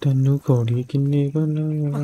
तन्नू घोड़ी किन्ने बनाया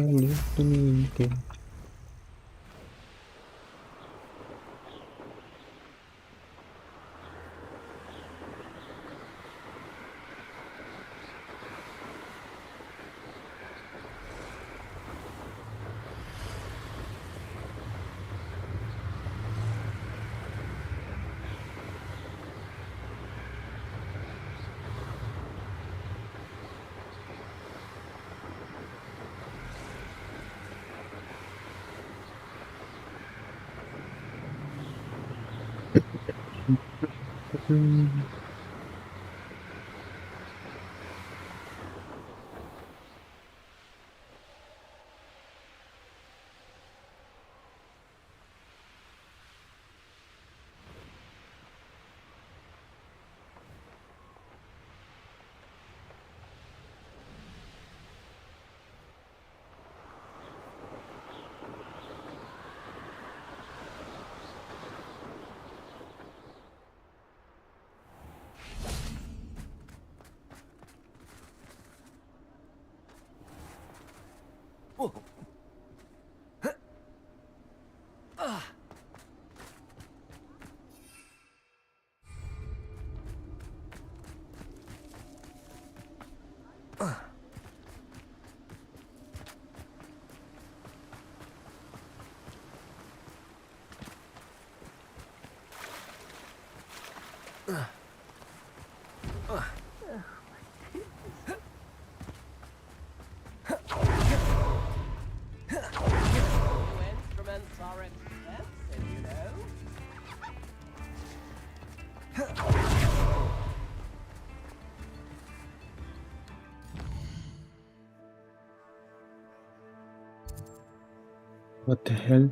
What the hell?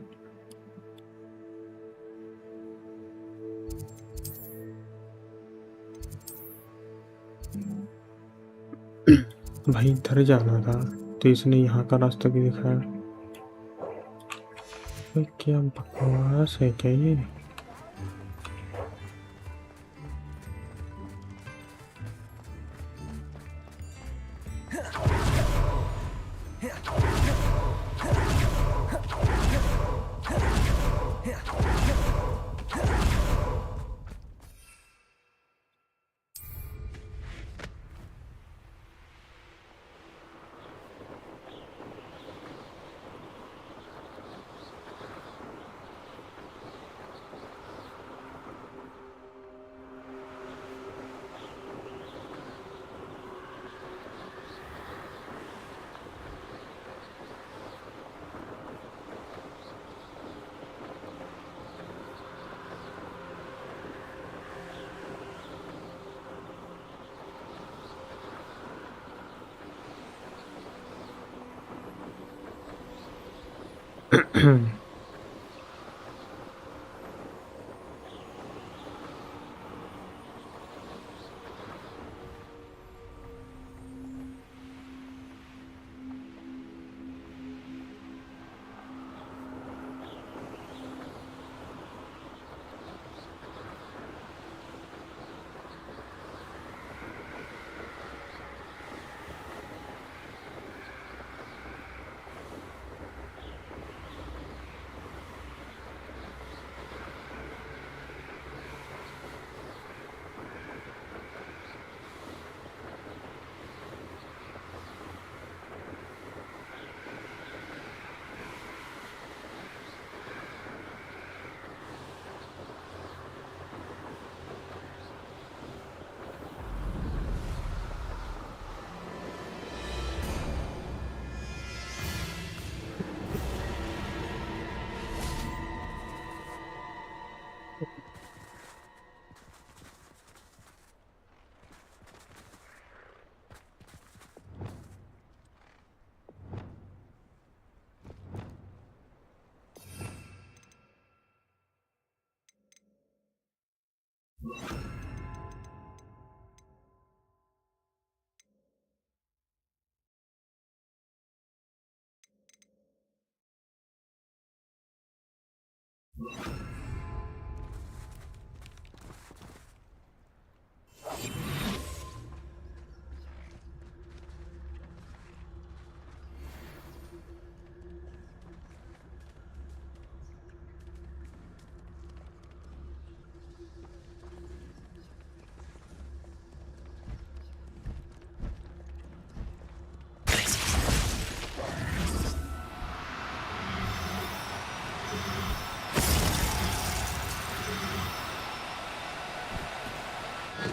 भाई इधर जाना था तो इसने यहाँ का रास्ता भी दिखाया। भाई क्या बकवास है क्या ये?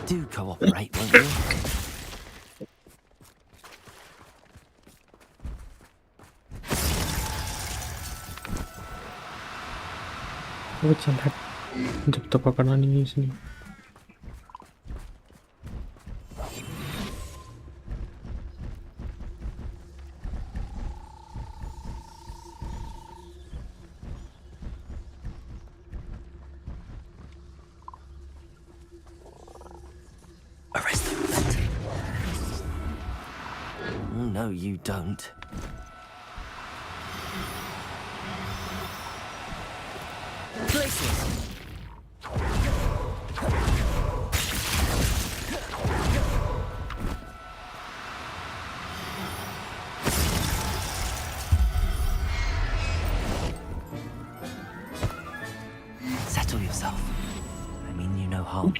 Do cooperate, won't you? वो चल हट, जब तक पकड़ा नहीं है इसने। Arrest them. Oh, no, you don't. Places. Settle yourself. I mean you no harm.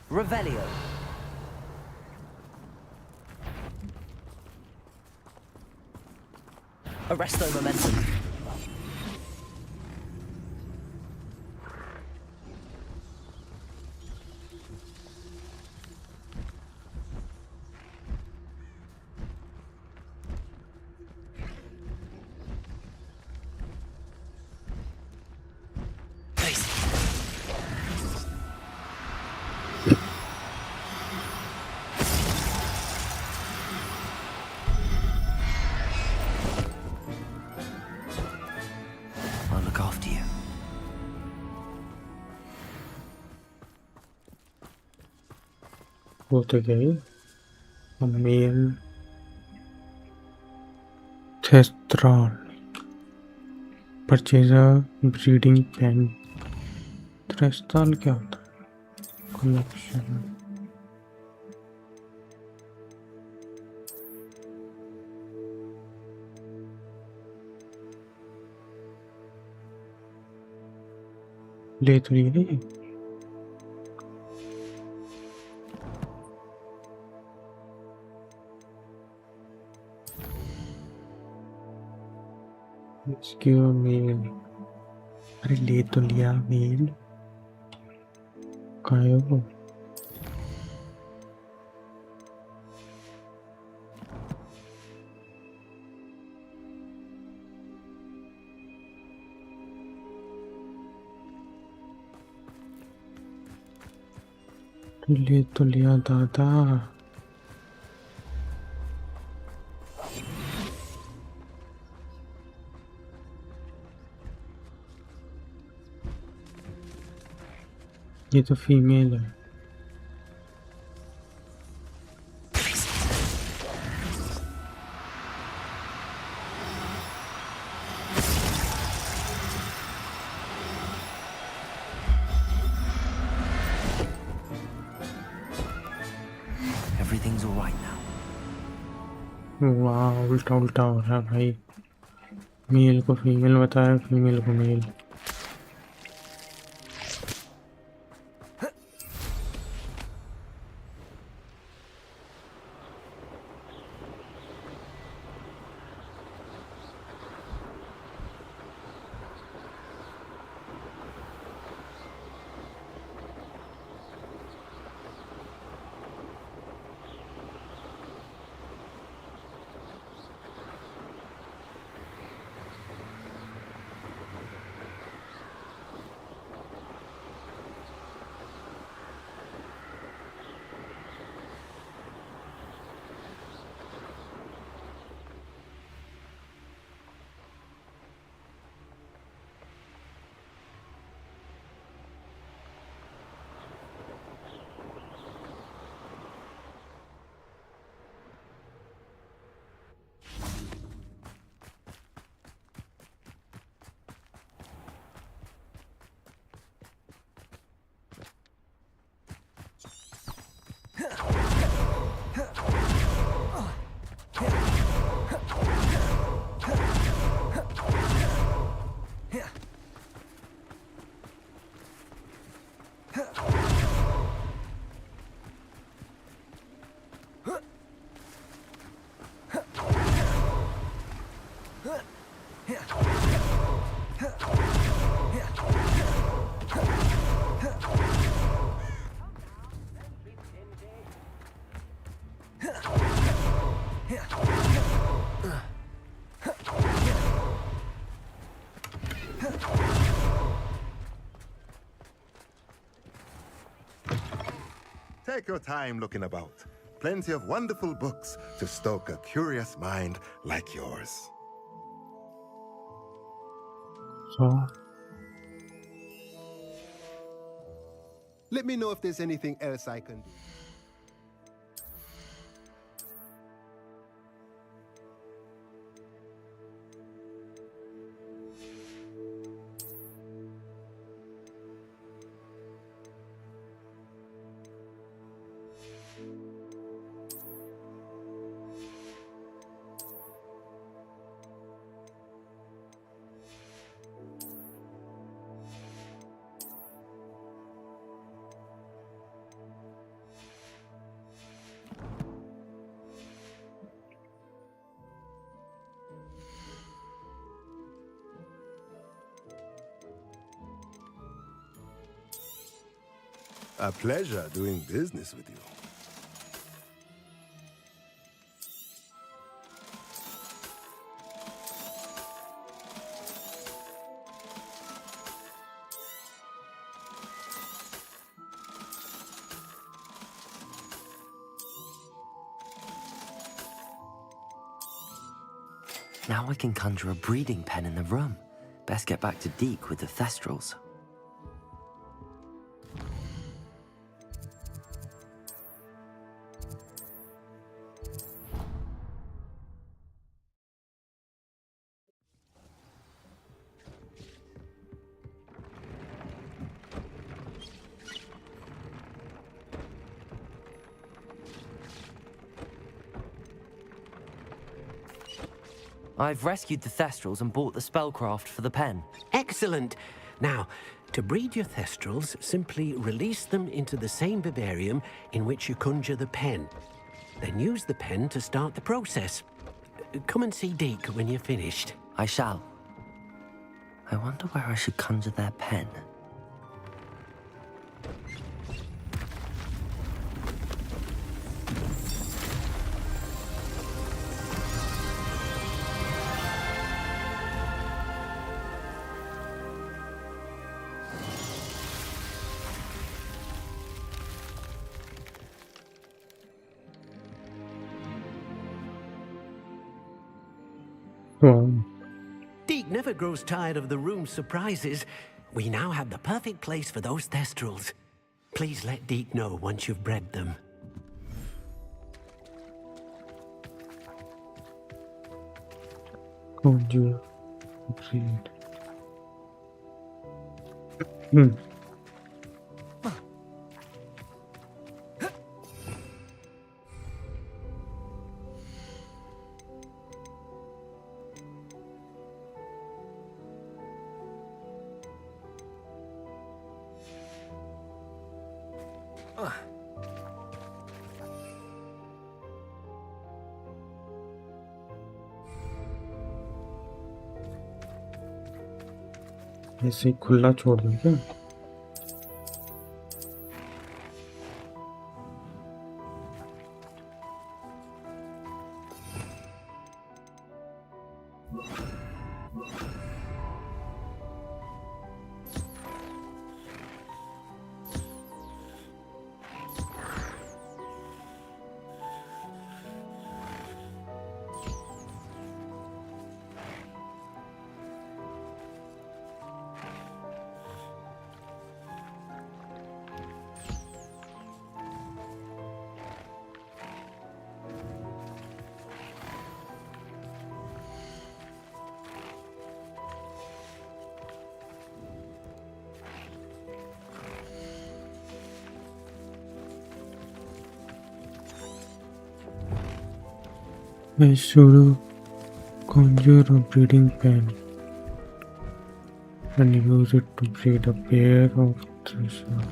Revelio. Arresto momentum. I'll look after you. वो तो गई मेल थेस्ट्रॉल परचेजर ब्रीडिंग पेन। थ्रेस्टॉल क्या होता है? कलेक्शन ले तो नहीं है। क्यों मेल? अरे ले तो लिया मेल। कहाँ है वो? ले तो लिया दादा। ये तो फीमेल है। Everything's all right now. वाह, उल्टा उल्टा हो रहा है भाई। मेल को फीमेल बताया, फीमेल को mail. Take your time looking about. Plenty of wonderful books to stoke a curious mind like yours. So, Let me know if there's anything else I can do. A pleasure doing business with you. Now I can conjure a breeding pen in the room. Best get back to Deke with the Thestrals. I've rescued the Thestrals and bought the spellcraft for the pen. Excellent. Now, to breed your Thestrals, simply release them into the same vivarium in which you conjure the pen. Then use the pen to start the process. Come and see Deke when you're finished. I shall. I wonder where I should conjure their pen. Deke never grows tired of the room's surprises. We now have the perfect place for those Thestrals. Please let Deke know once you've bred them. conjure, breed. ऐसे ही खुला छोड़ दूं क्या? I should conjure a breeding pen and use it to breed a pair of Thresher.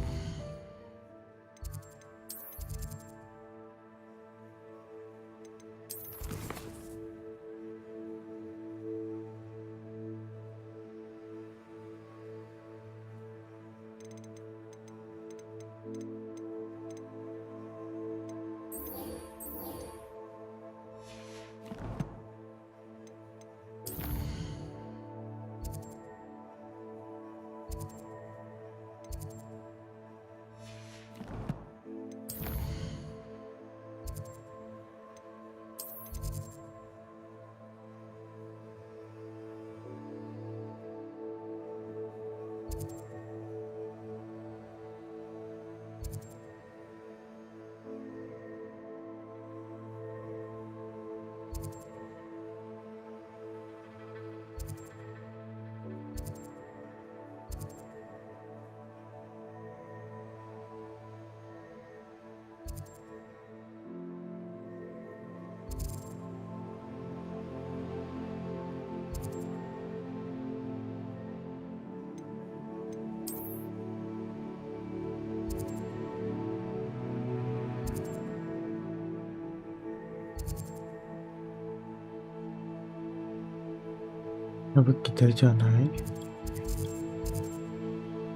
अब किधर जाना है?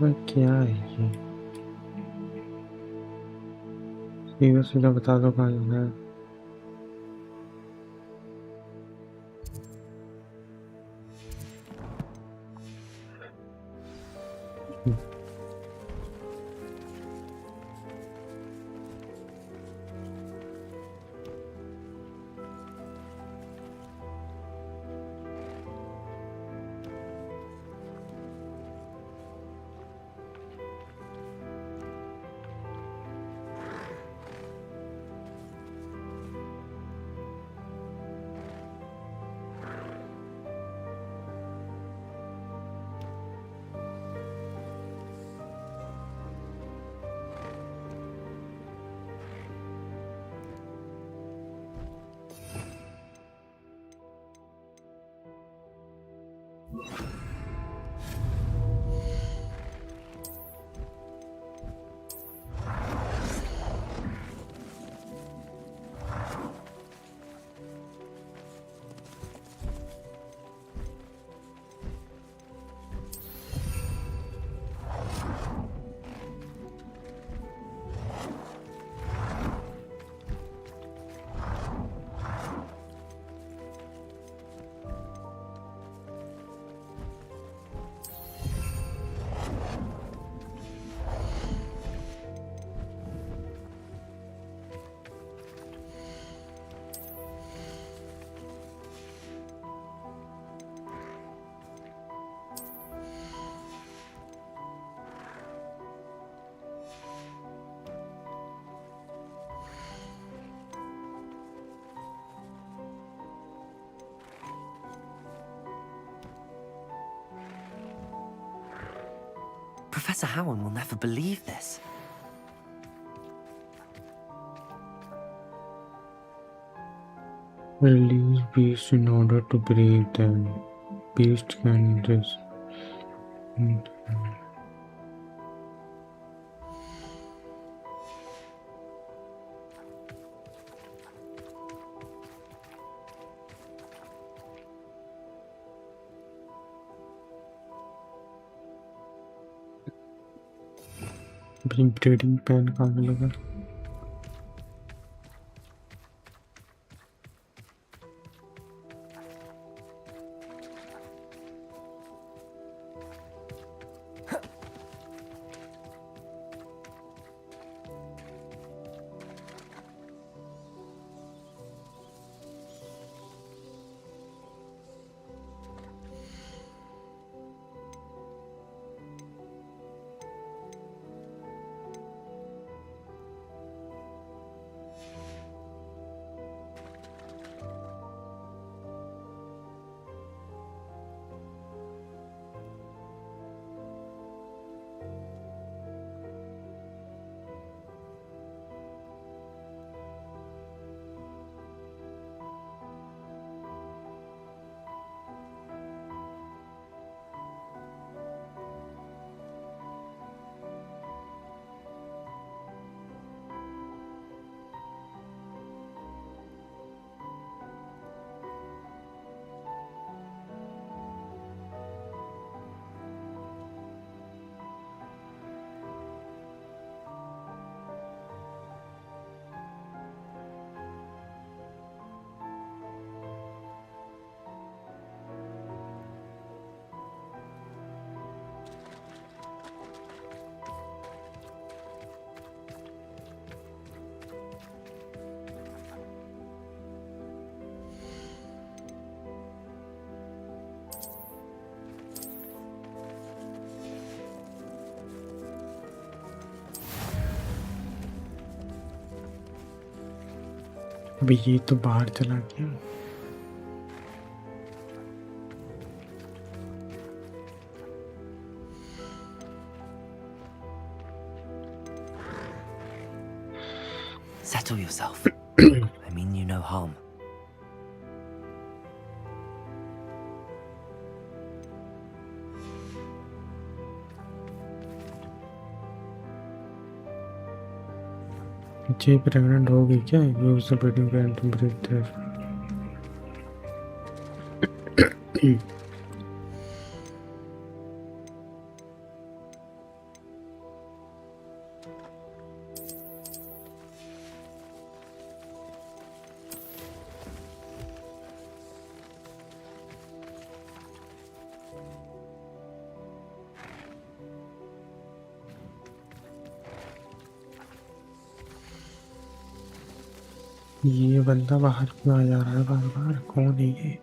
वह क्या है ये? सीधा सीधा बता दो कहाँ जाना है। Professor Howard will never believe this. Release beasts in order to breed them. Beast can just. Breeding pan कहाँ मिलेगा? अभी ये तो बाहर चला गया। Settle yourself. I mean you no harm. ये प्रेग्नेंट हो गई क्या? Use the breeding pan to breed there. ये बंदा बाहर क्यों आ जा रहा है बार बार? कौन है ये?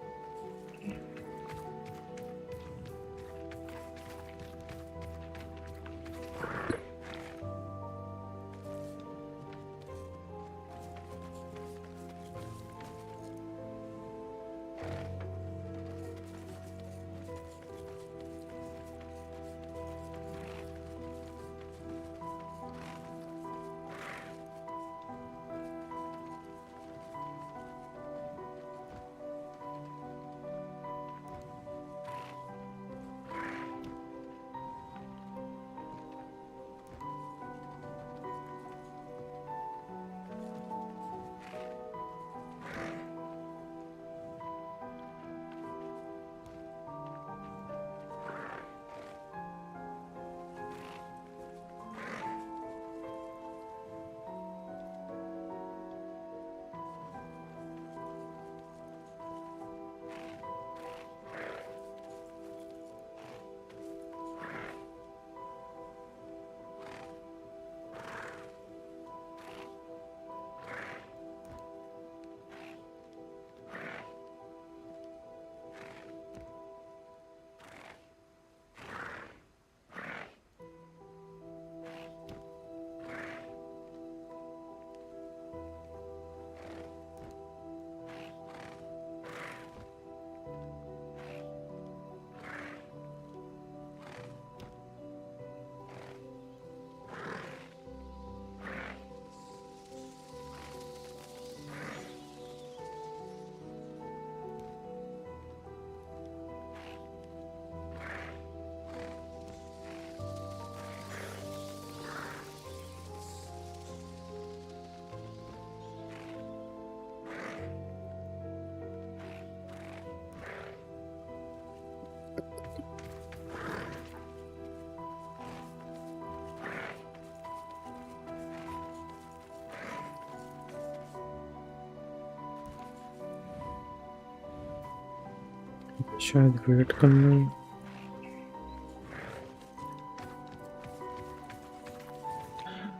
शायद वेट करना है।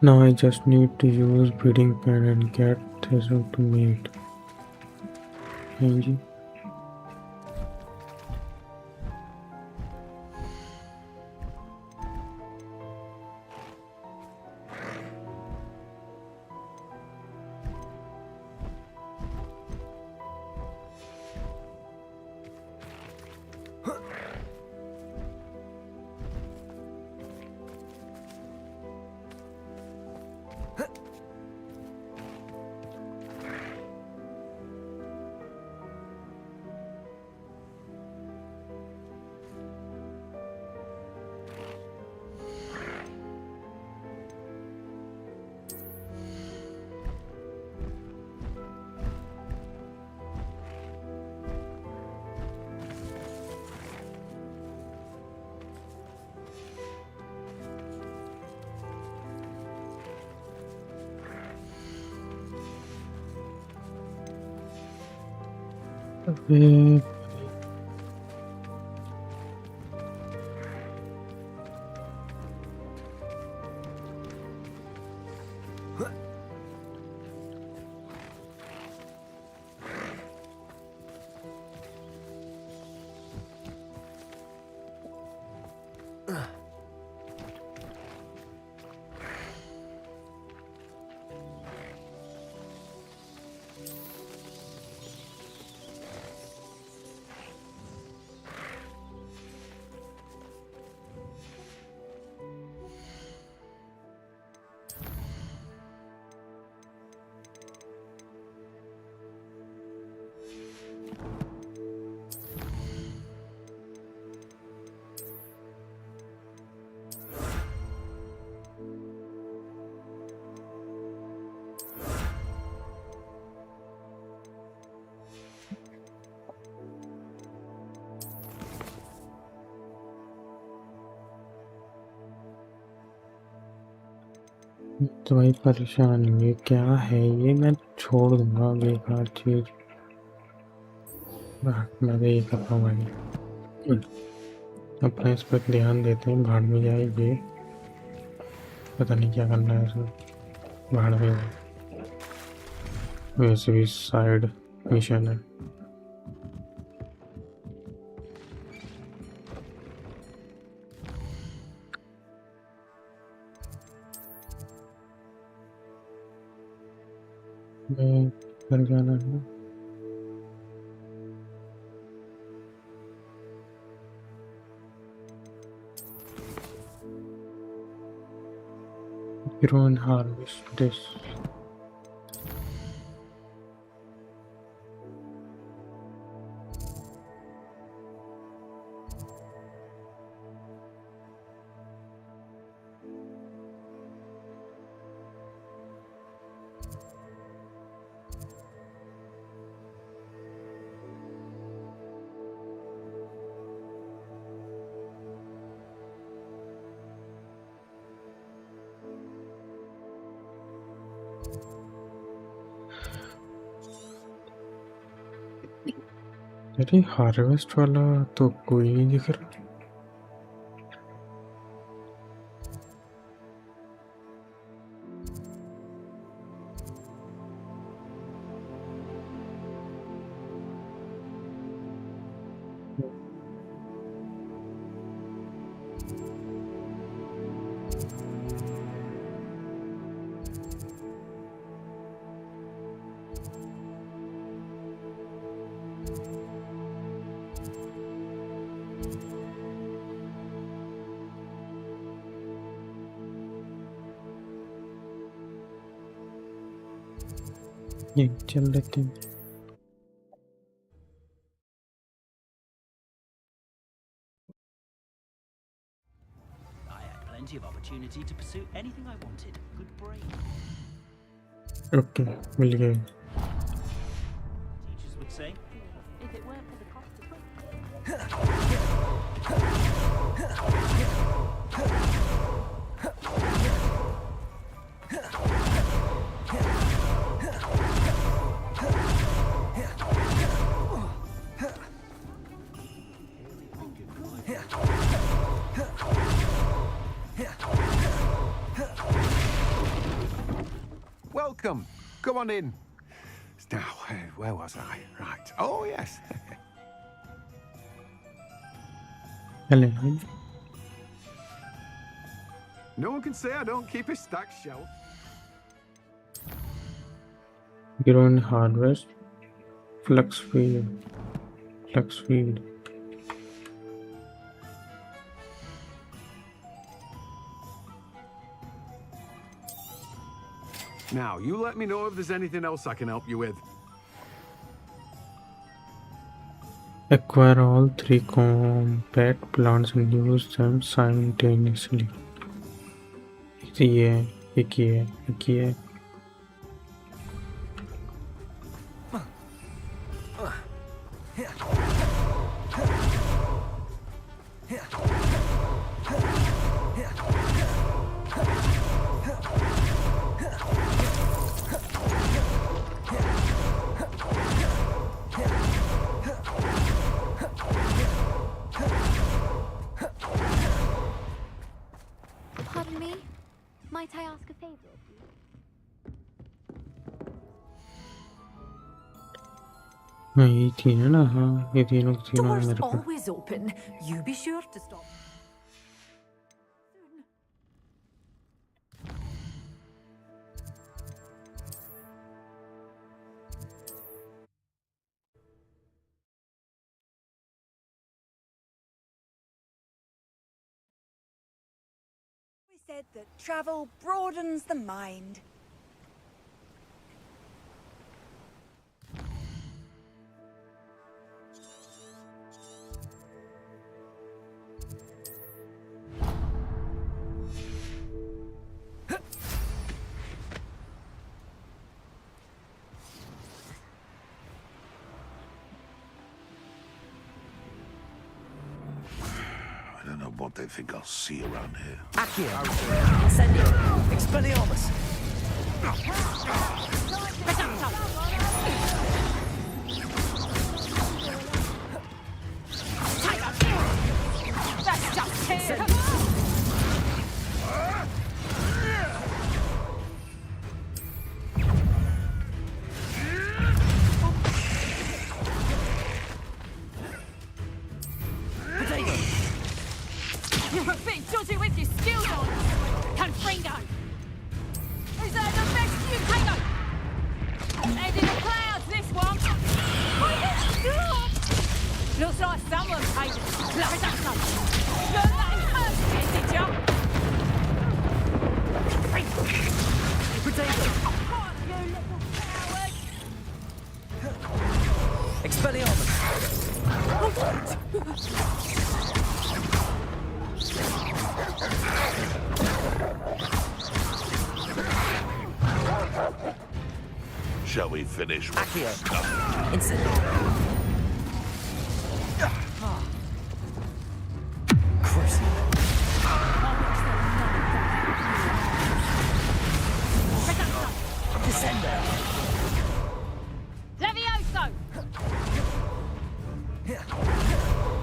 Now I just need to use breeding pen and get thistle to mate. हाँ जी। अबे तो भाई परेशान हुए क्या है ये? मैं छोड़ दूंगा बेकार चीज। मैं तो ये कर रहा हूँ भाई। अपने इस पर ध्यान देते हैं। भाड़ में जाए ये, पता नहीं क्या करना है इसमें। भाड़ में वैसे भी साइड मिशन है। मैं घर जाना है। Grow and harvest this. अरे हार्वेस्ट वाला तो कोई नहीं दिख रहा। ये चल लेते हैं। I had plenty of opportunity to pursue anything I wanted. Good brain. Okay मिल गए। Teachers would say. If it weren't for the cost of Welcome. Come on in. Now, where was I? Right. Oh, yes. चले No one can say I don't keep a stacked shelf. Grow and harvest flux field. Now, you let me know if there's anything else I can help you with. Acquire all 3 combat plants and use them simultaneously. ये है, एक ये है, एक ये है। Pardon me? Might I ask a favor of you? हाँ ये तीन है ना। हाँ ये तीनों है Doors मेरे पास। always open. You be sure to stop. We said that travel broadens the mind. I don't know what they think I'll see around here. Accio. Incendio. Expelliarmus. That's just here! Heading the clouds, this one. Looks like someone paid a bloody cut. Learn that in first year, did ya? Potato! You little coward! Expelliarmus! Shall we finish with Accio. this stuff? Incendio. Crucible. Descender. Levioso!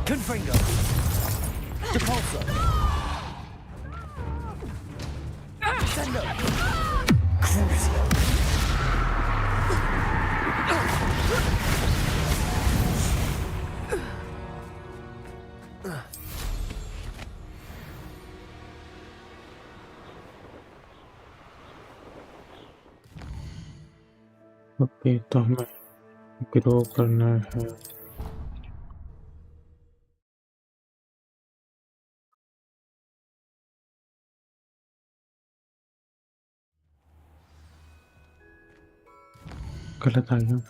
Confringo. Depulso. Descendo. Crucio. Okay तो हमें grow करना है गलत आ गया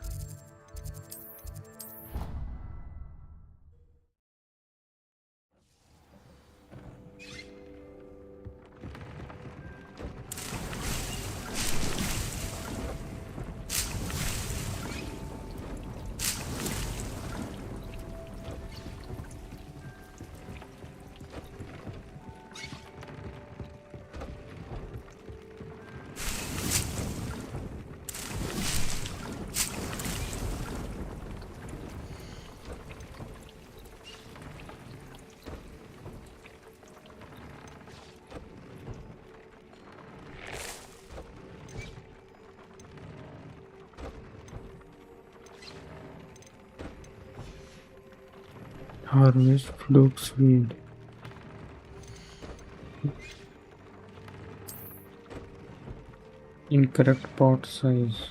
Harvest flux weed. Incorrect pot size.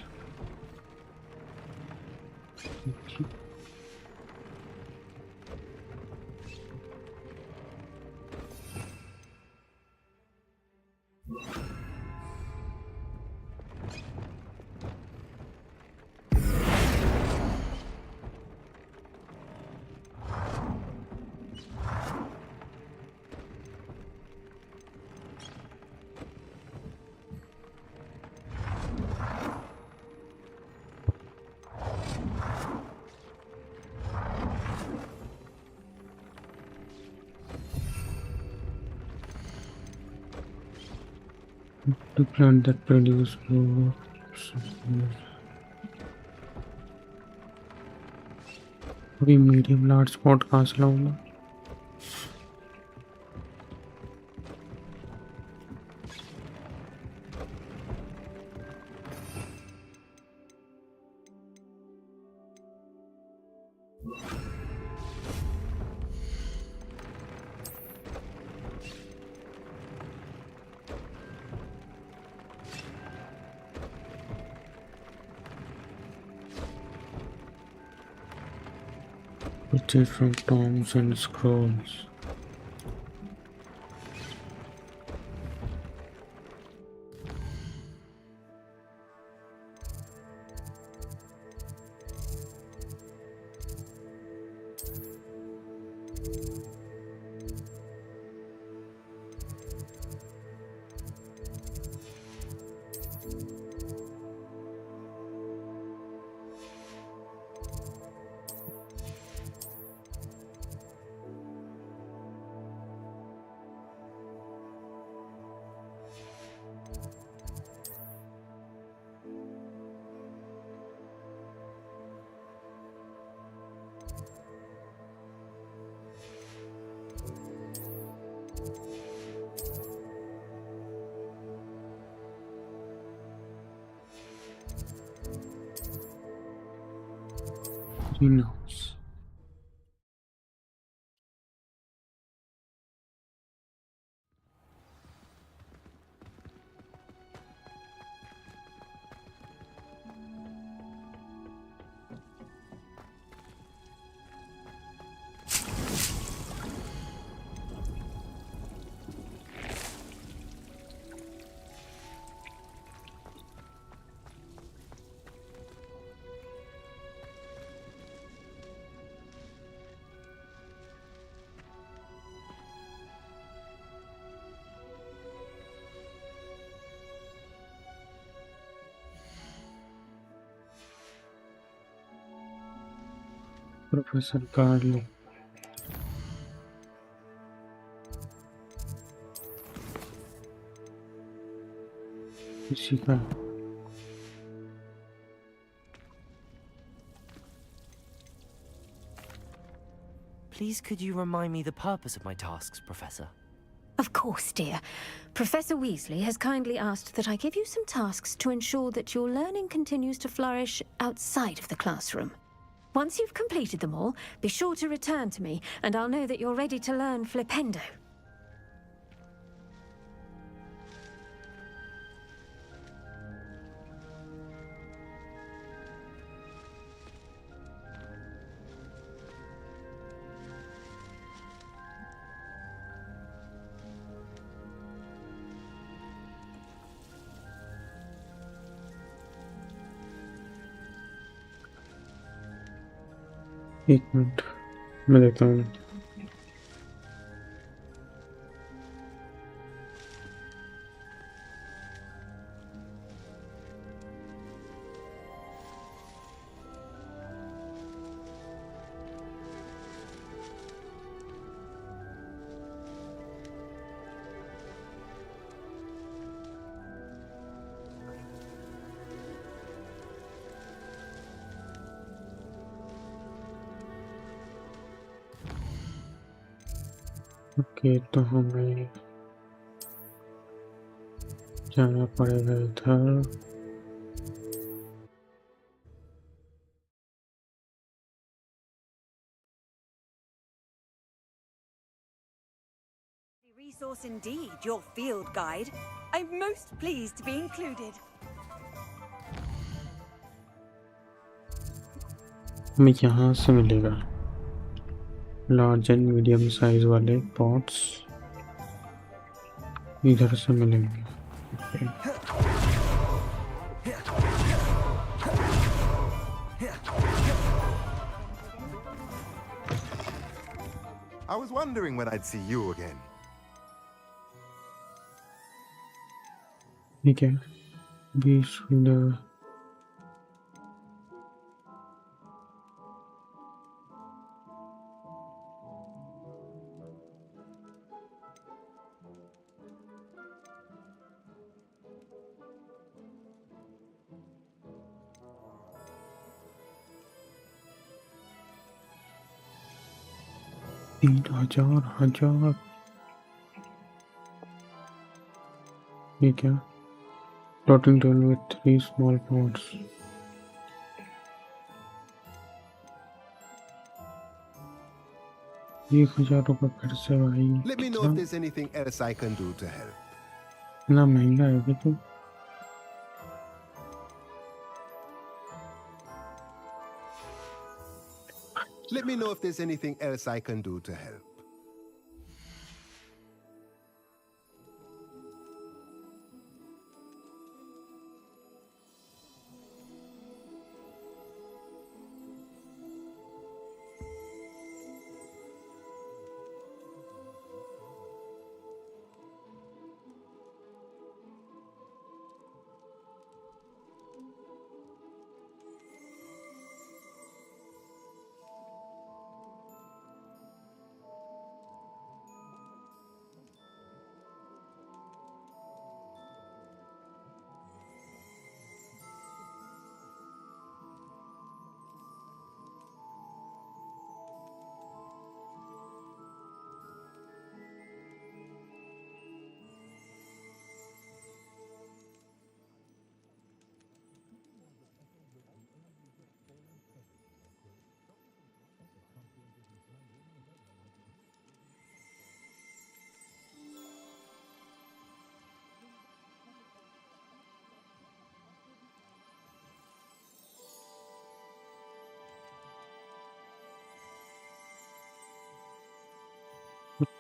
The plant that produce more. अभी medium large spot कहाँ से लाऊंगा Purchase from Toms and Scrolls. Greenhouse. Professor Carly इसी का Please, could you remind me the purpose of my tasks, Professor? Of course, dear. Professor Weasley has kindly asked that I give you some tasks to ensure that your learning continues to flourish outside of the classroom. Once you've completed them all, be sure to return to me, and I'll know that you're ready to learn Flipendo. एक minute मैं देखता हूँ okay तो हमें जाना पड़ेगा इधर Resource indeed, your field guide. I'm most pleased to be included. हमें यहाँ से मिलेगा लार्ज एंड मीडियम साइज वाले पॉट्स इधर से मिलेंगे I was wondering when I'd see you again. ठीक है बीच में हजार ये क्या plotting tool with 3 small pots 1000 रुपये फिर से भाई Let me know if there's anything else I can do to help. इतना महंगा है भी तो Let me know if there's anything else I can do to help.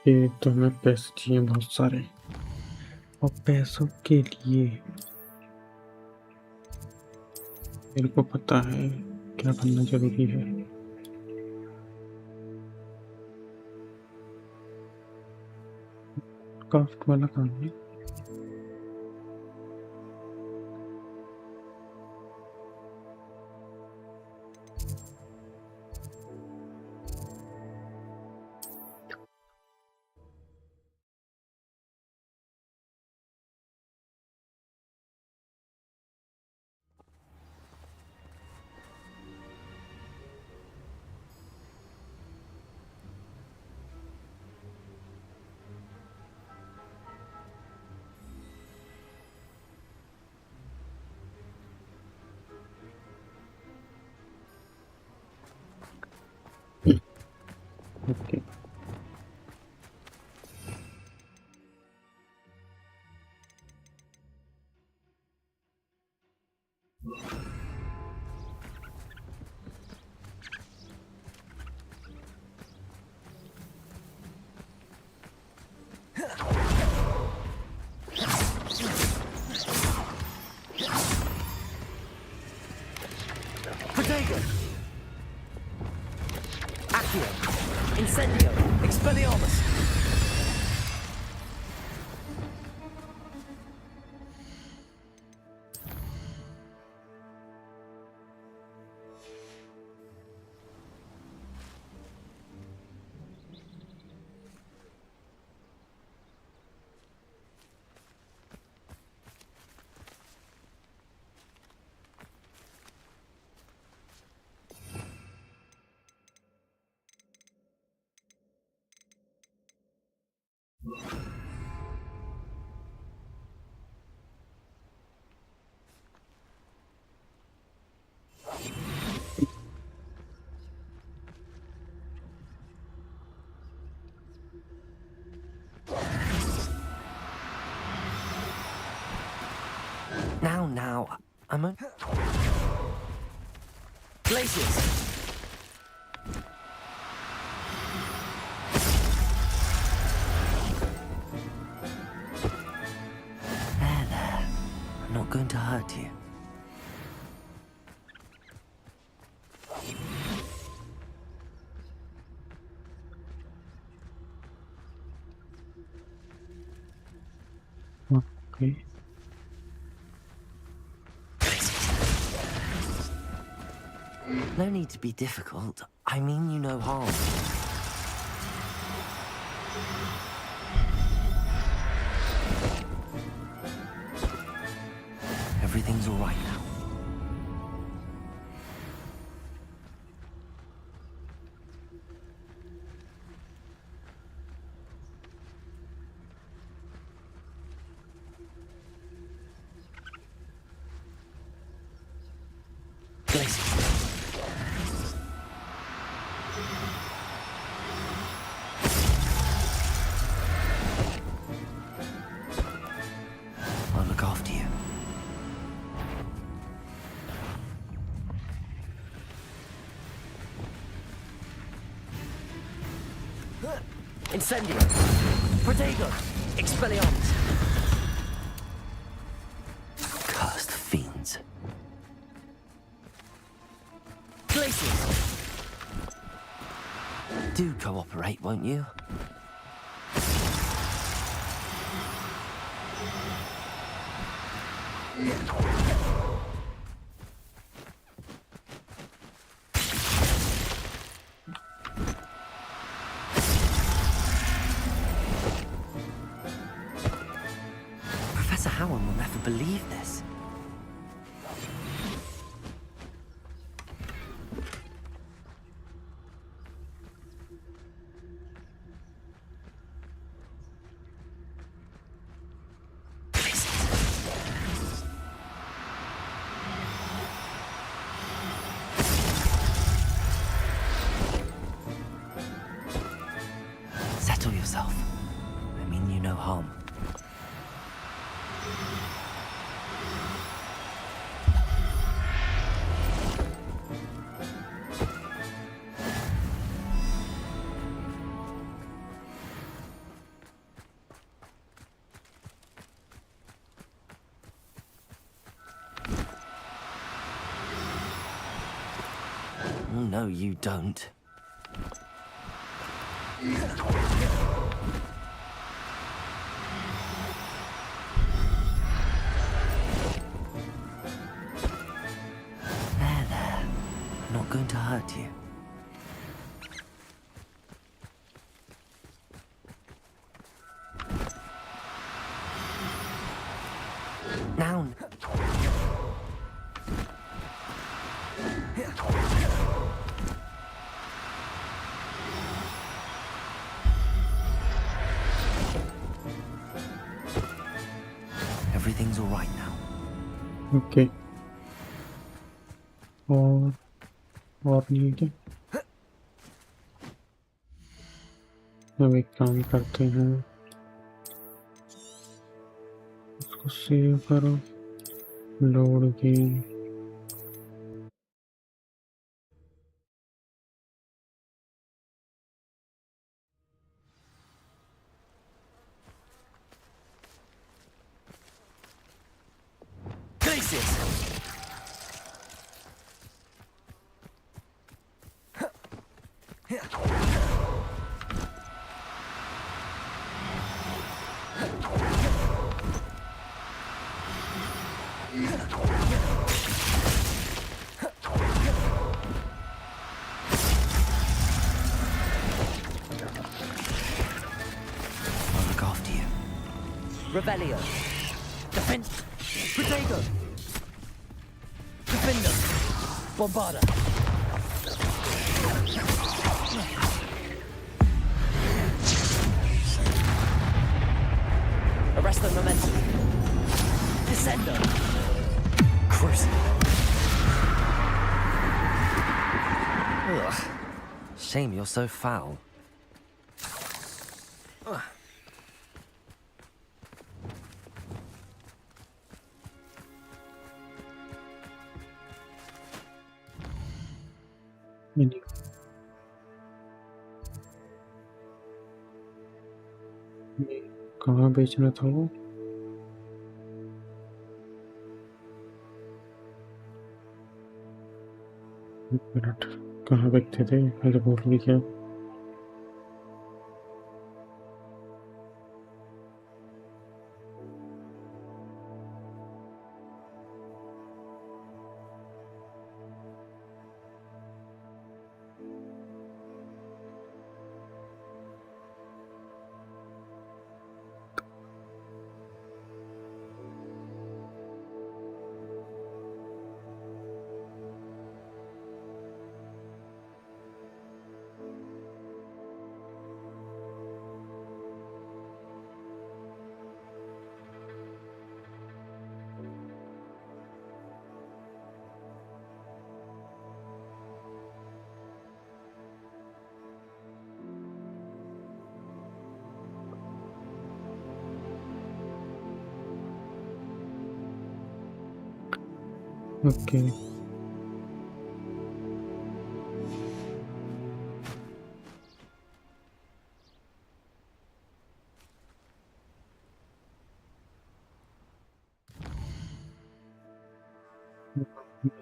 ये तो हमें पैसे चाहिए बहुत सारे और पैसों के लिए मेरे को पता है क्या करना जरूरी है क्राफ्ट वाला काम है Protego! Accio! Incendio! Expelliarmus! Now, I'm a... Glaciers! There. I'm not going to hurt you. Okay. No need to be difficult. I mean you no harm. Everything's all right now. I'll look after you. Incendio! Protego! Expelliarmus! Cursed fiends. Glaciers! Do cooperate, won't you? Professor Howard will never believe this. Settle yourself. I mean you no harm. No, you don't. There. I'm not going to hurt you. Now. Everything's all right now. Okay. और नहीं क्या? अब एक काम करते हैं, इसको save करो, load game. I'll look after you. Revelio. Defend. Protego. Defender. Bombarda. Arrest the momentum. Descender. Cruise. Ugh. Shame you're so foul. ini ये कहाँ बेचना था वो? एक मिनट, कहाँ बेचते थे? मैं तो भूल भी गया। ओके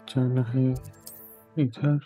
जाना है इधर।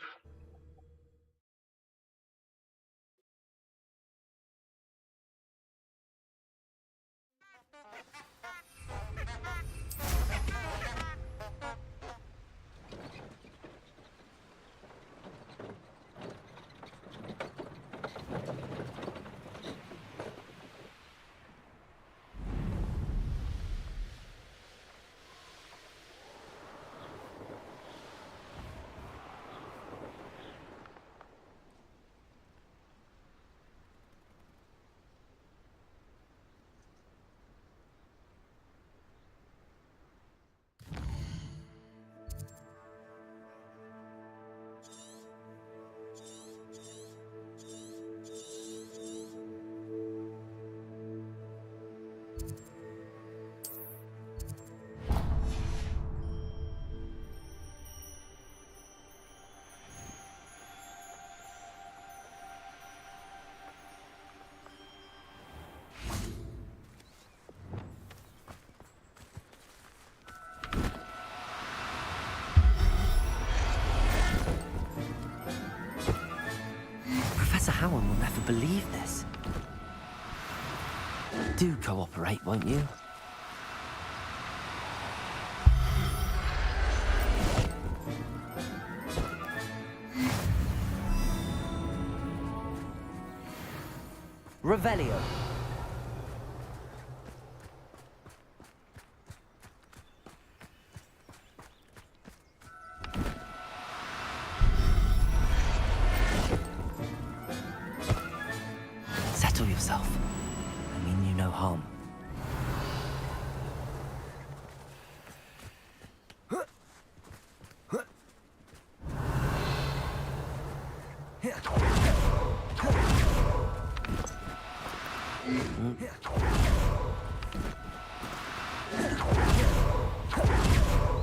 Professor Howard will never believe this. Do cooperate, won't you? Revelio. Settle yourself. I mean you no harm.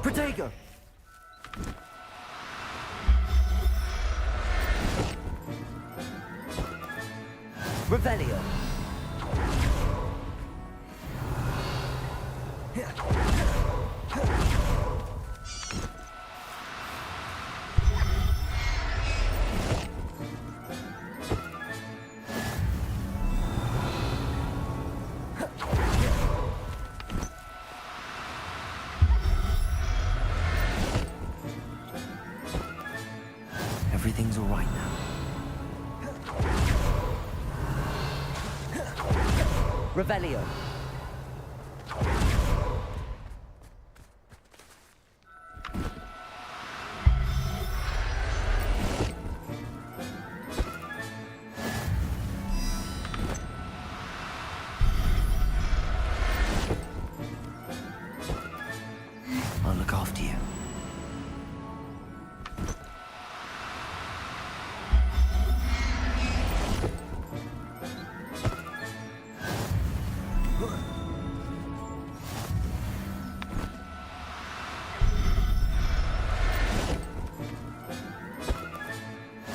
Protego. Revelio. everything's all right now. Revelio. I'll look after you.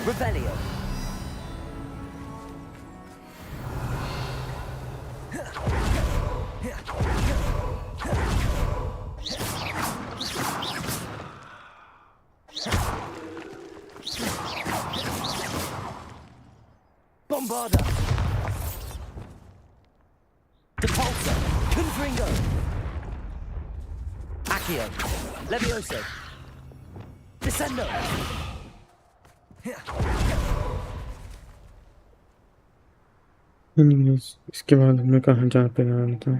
Revelio. Bombarda. Depulsor. Confringo. Accio. Levioso. Descendo. Anyways, इसके बाद हमें कहाँ जाते हैं तो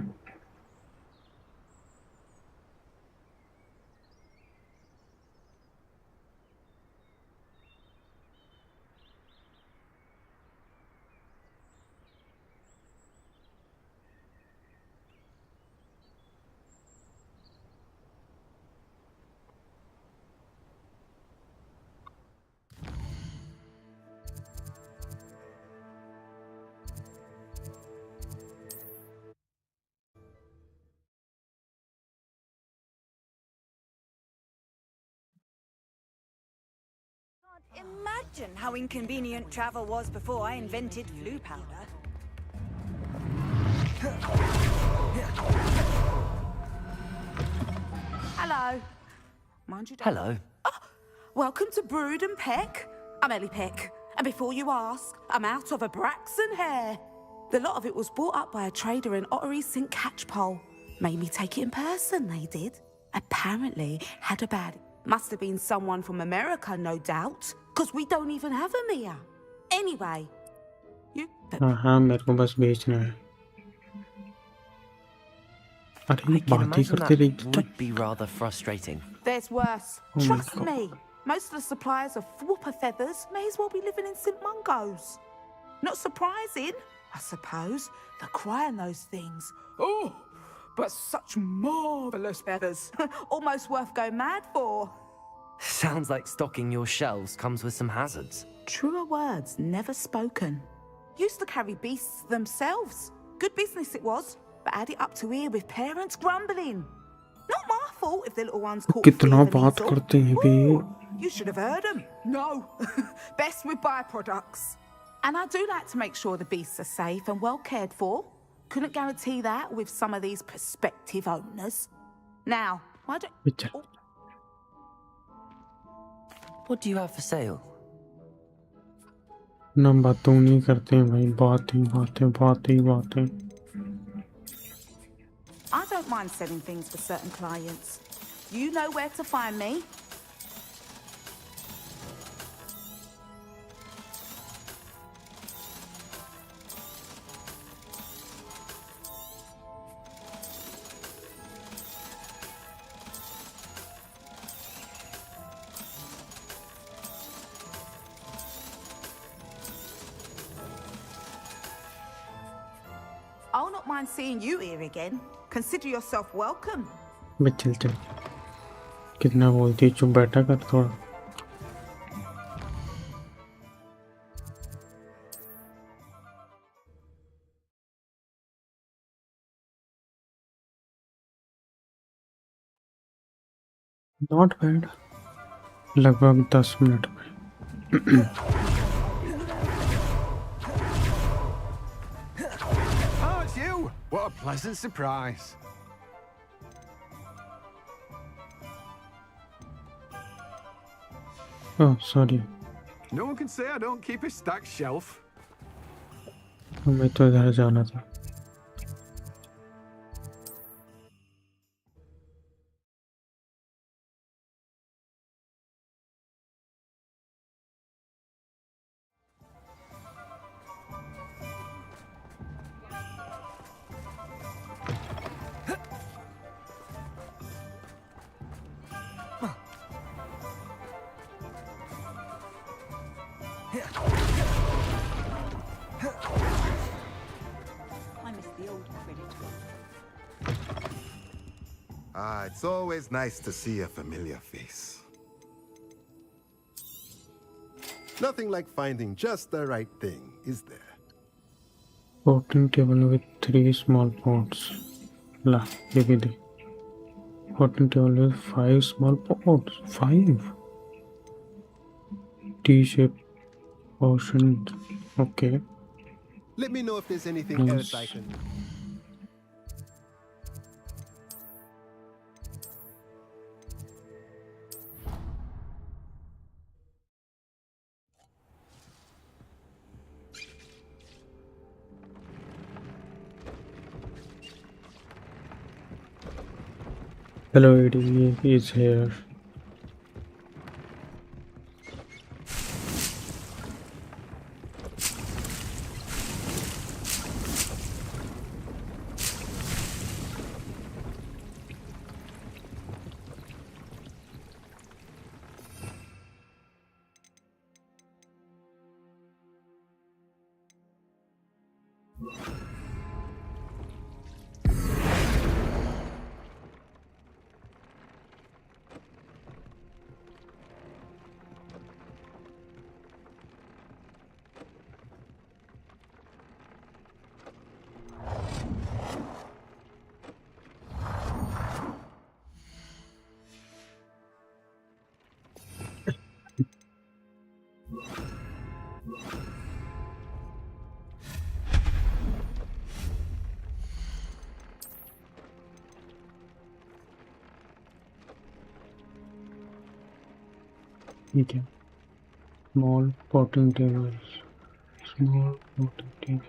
Imagine how inconvenient travel was before I invented flu powder. Hello. Mind you don't. Hello. Welcome to Brood and Peck. I'm Ellie Peck. And before you ask, I'm out of a Braxton hair. The lot of it was bought up by a trader in Ottery St. Catchpole. Made me take it in person, they did. Apparently had a bad... Must have been someone from America, no doubt. Because we don't even have them here. Anyway. You... हाँ मेरे को बस बेचना है अरे I can बात ही imagine करते रही that would be rather frustrating. There's worse. Oh my Trust God. me. Most of the suppliers of whooper feathers may as well be living in St. Mungo's. Not surprising, I suppose. The cry on those things. Oh, but such marvellous feathers. Almost worth going mad for. Sounds like stocking your shelves comes with some hazards. Truer words never spoken. Used to carry beasts themselves. Good business it was, but had it up to here with parents grumbling. Not my fault if the little ones caught कितना बात करते हैं बे You should have heard them. No. Best with byproducts. And I do like to make sure the beasts are safe and well cared for. Couldn't guarantee that with some of these prospective owners. Now, why don't... बेचल Oh, What do you have for sale? ना बातों नहीं करते हैं भाई बातें I don't mind selling things for certain clients. You know where to find me. I'll not mind seeing you here again. Consider yourself welcome. बेचल चल कितना बोलती चुप बैठा कर थोड़ा नॉट बैड लगभग 10 मिनट में Oh, it's you! What a pleasant surprise. Oh sorry No one can say I don't keep a stacked shelf. हमें तो इधर जाना था I miss the old Quidditch. Ah, it's always nice to see a familiar face. Nothing like finding just the right thing, is there? Potting table with 3 small pots. La, ये भी दे. Potting table with 5 small pots. 5. T-shaped portion. Okay. Let me know if there's anything else I can. Hello, Eddie is here. ठीक है. Small potting tables. Small potting table.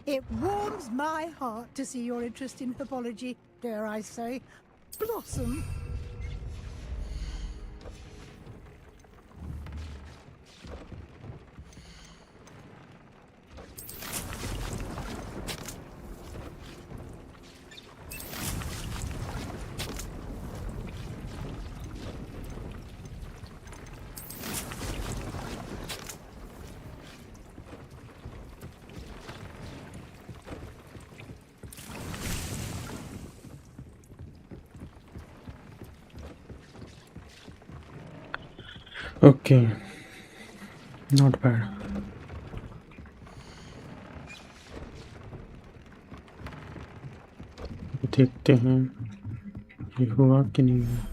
It warms my heart to see your interest in herbology, dare I say, blossom. Okay, not bad. देखते हैं ये हुआ कि नहीं हुआ.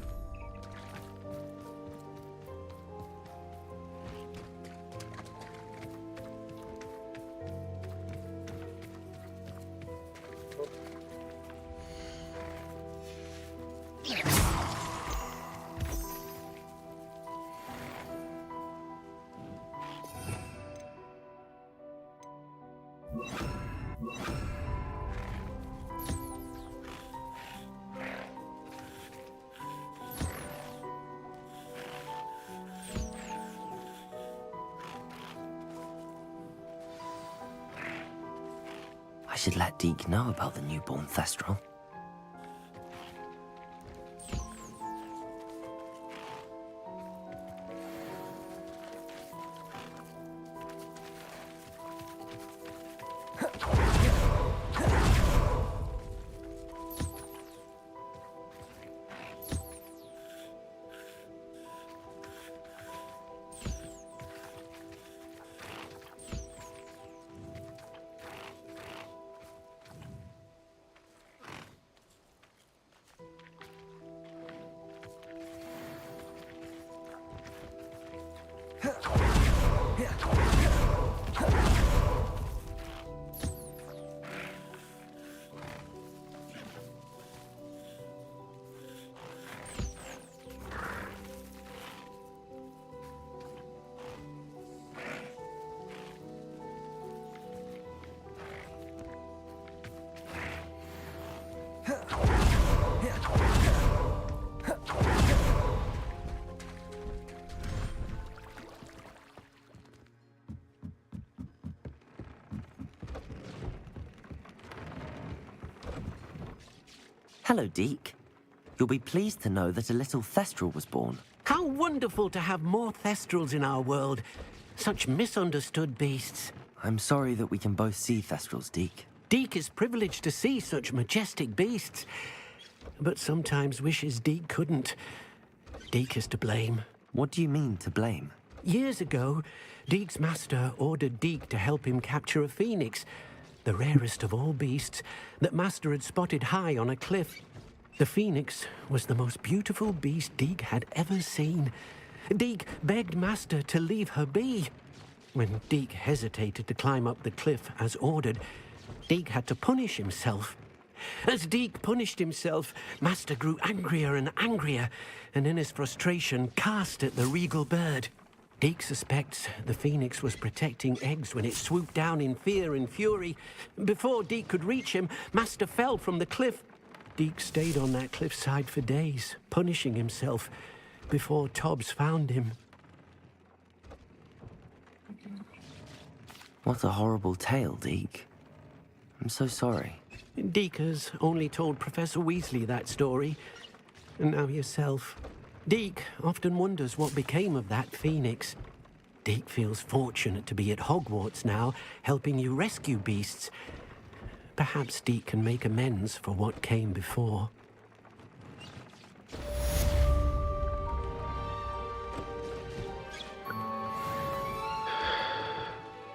I should let Deke know about the newborn Thestral. Hello, Deke. You'll be pleased to know that a little Thestral was born. How wonderful to have more Thestrals in our world. Such misunderstood beasts. I'm sorry that we can both see Thestrals, Deke. Deke is privileged to see such majestic beasts, but sometimes wishes Deke couldn't. Deke is to blame. What do you mean, to blame? Years ago, Deke's master ordered Deke to help him capture a phoenix, the rarest of all beasts, that master had spotted high on a cliff. The phoenix was the most beautiful beast Deke had ever seen. Deke begged master to leave her be. When Deke hesitated to climb up the cliff as ordered, Deke had to punish himself. As Deke punished himself, master grew angrier and angrier, and in his frustration cast at the regal bird. Deke suspects the phoenix was protecting eggs when it swooped down in fear and fury. Before Deke could reach him, master fell from the cliff. Deke stayed on that cliffside for days, punishing himself, before Tobbs found him. What a horrible tale, Deke. I'm so sorry. Deke has only told Professor Weasley that story, and now yourself. Deke often wonders what became of that phoenix. Deke feels fortunate to be at Hogwarts now, helping you rescue beasts. Perhaps Deke can make amends for what came before.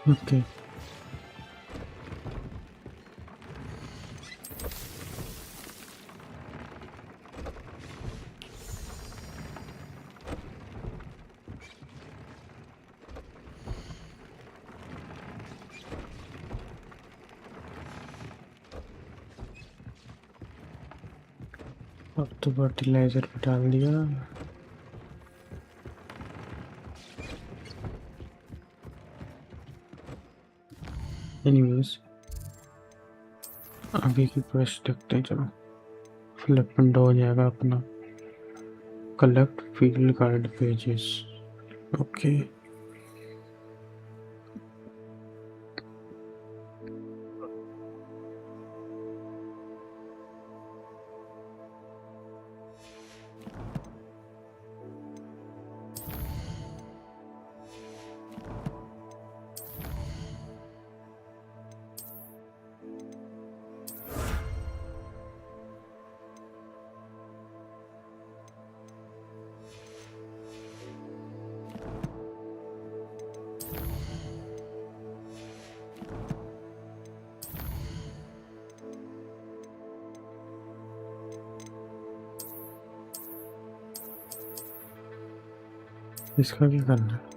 Okay. अब तो fertiliser पे डाल दिया. Anyways आगे की quest देखते हैं. चलो फ्लिपमेंट हो जाएगा अपना. Collect field guide pages. Okay. इसका क्या करना है?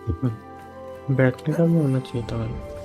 बैठने का भी होना चाहिए था भाई।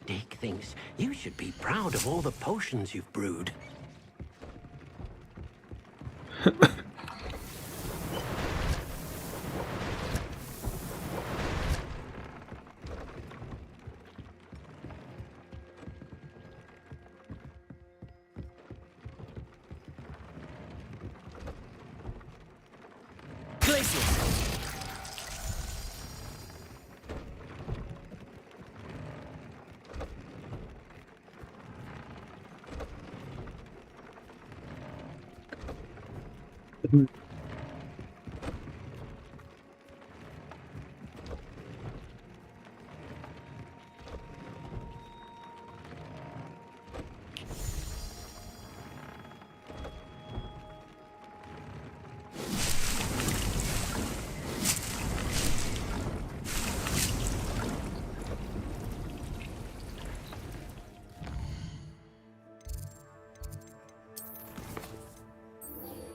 Dick thinks you should be proud of all the potions you've brewed.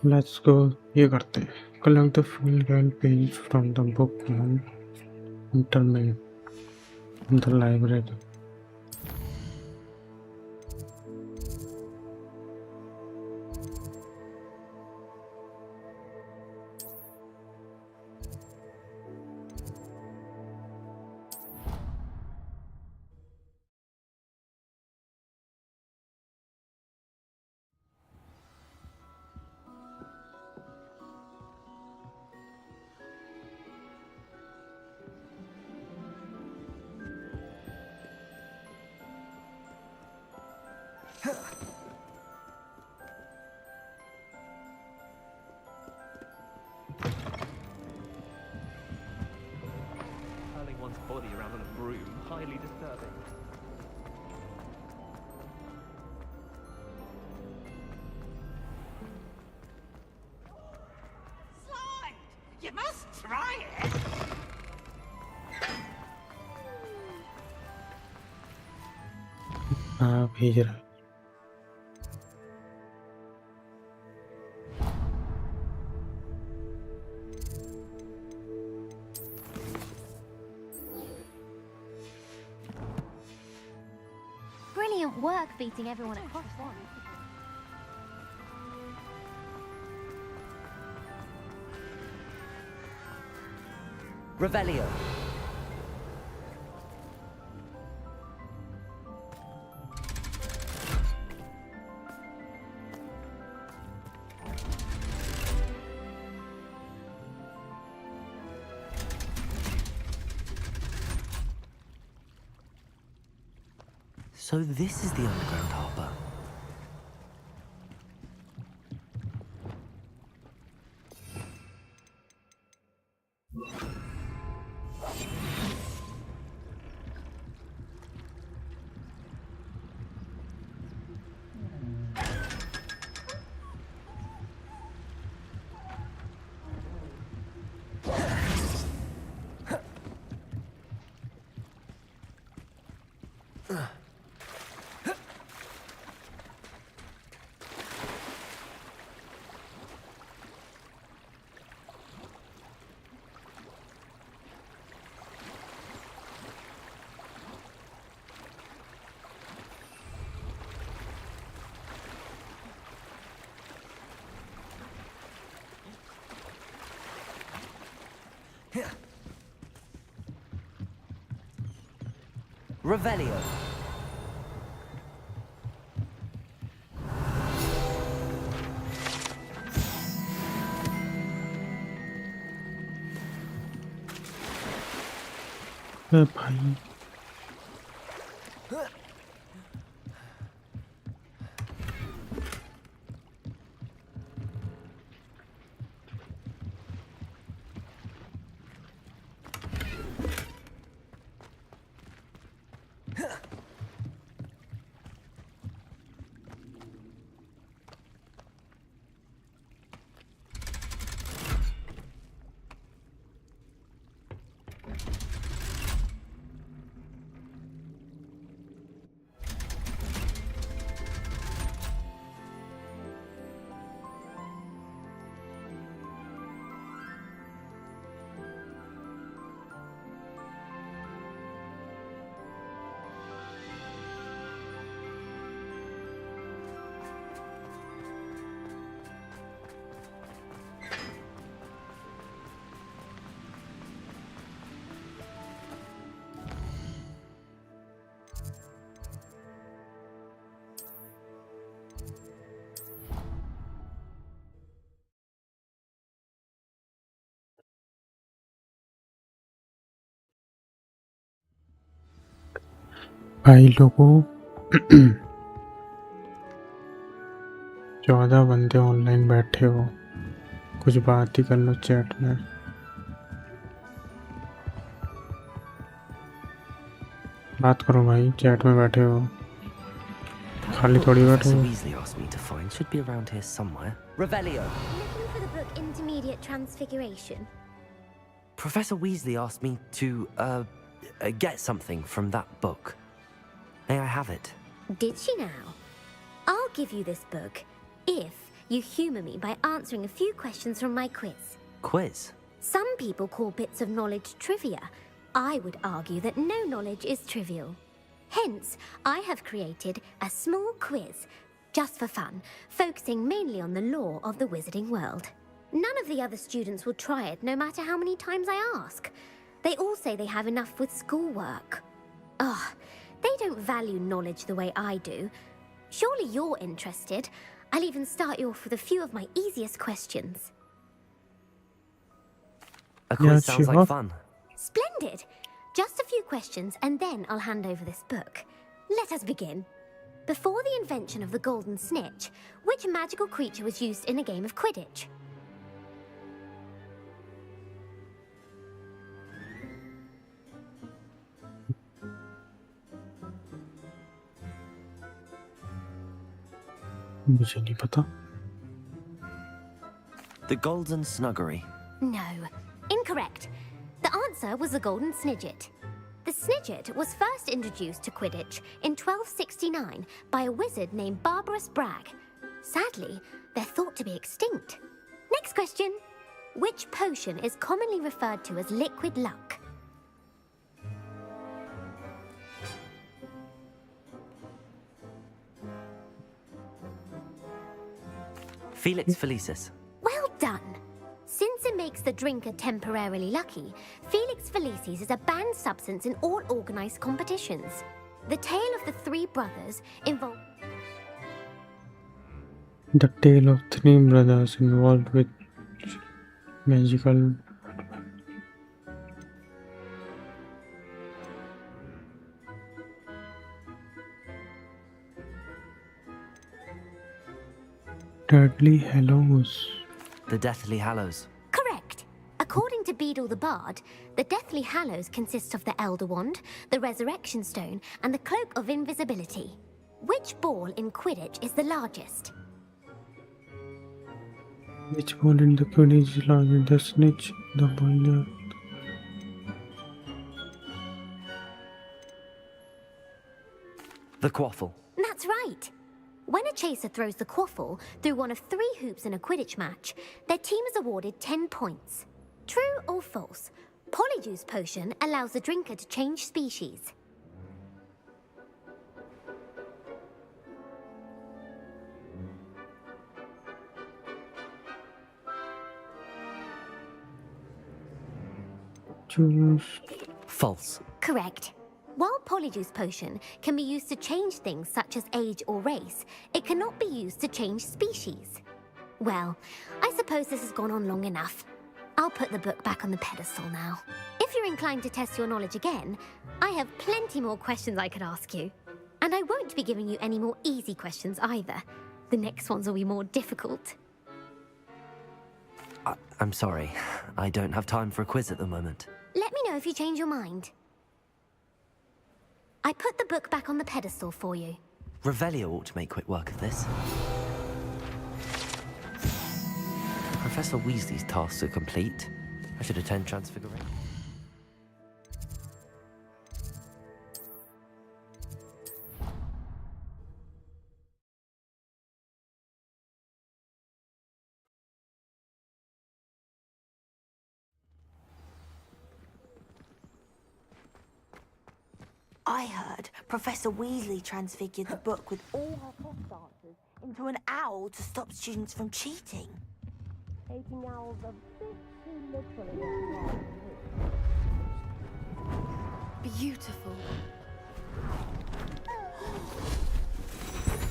Let's go. ये करते हैं. Collect the field guide page from the book on internet in the library. Hurling one's body around on a broom, highly disturbing. Slide! You must try it! हाँ भेज रहा है. Brilliant work beating everyone at cross one. Revelio. So this is the underground harbour. Revelio. भाई लोगों 14 बंदे online बैठे हो, कुछ बात ही कर लो चैट में। बात करो भाई, चैट में बैठे हो, खाली थोड़ी बैठे Professor हो। Weasley asked me to find should be around here somewhere. Revelio. Looking for the book Intermediate Transfiguration. Professor Weasley asked me to get something from that book. May I have it? Did she now? I'll give you this book if you humour me by answering a few questions from my quiz. Quiz? Some people call bits of knowledge trivia. I would argue that no knowledge is trivial. Hence, I have created a small quiz, just for fun, focusing mainly on the lore of the wizarding world. None of the other students will try it, no matter how many times I ask. They all say they have enough with schoolwork. Ugh, they don't value knowledge the way I do. Surely you're interested. I'll even start you off with a few of my easiest questions. A quiz sounds like fun. Splendid! Just a few questions, and then I'll hand over this book. Let us begin. Before the invention of the golden snitch, which magical creature was used in a game of Quidditch? मुझे नहीं पता। The Golden Snuggery. No. Incorrect. The answer was the golden snidget. The snidget was first introduced to Quidditch in 1269 by a wizard named Barbarous Bragg. Sadly, they're thought to be extinct. Next question. Which potion is commonly referred to as liquid luck? Felix Felicis. Well done. Since it makes the drinker temporarily lucky, Felix Felicis is a banned substance in all organized competitions. The tale of the three brothers involved... The tale of three brothers involved with magical Deadly Hallows. The Deathly Hallows. Correct. According to Beedle the Bard, the Deathly Hallows consists of the Elder Wand, the Resurrection Stone, and the Cloak of Invisibility. Which ball in Quidditch is the largest? Which ball in the Quidditch is larger? The snitch, the ball. The Quaffle. That's right. When a chaser throws the quaffle through one of 3 hoops in a Quidditch match, their team is awarded 10 points. True or false? Polyjuice potion allows the drinker to change species. Choose. False. Correct. While Polyjuice Potion can be used to change things such as age or race, it cannot be used to change species. Well, I suppose this has gone on long enough. I'll put the book back on the pedestal now. If you're inclined to test your knowledge again, I have plenty more questions I could ask you. And I won't be giving you any more easy questions either. The next ones will be more difficult. I'm sorry. I don't have time for a quiz at the moment. Let me know if you change your mind. I put the book back on the pedestal for you. Revelio ought to make quick work of this. Professor Weasley's tasks are complete. I should attend Transfiguration. I heard Professor Weasley transfigured the book with all her test answers into an owl to stop students from cheating. Taking owls a bit too literally. Beautiful.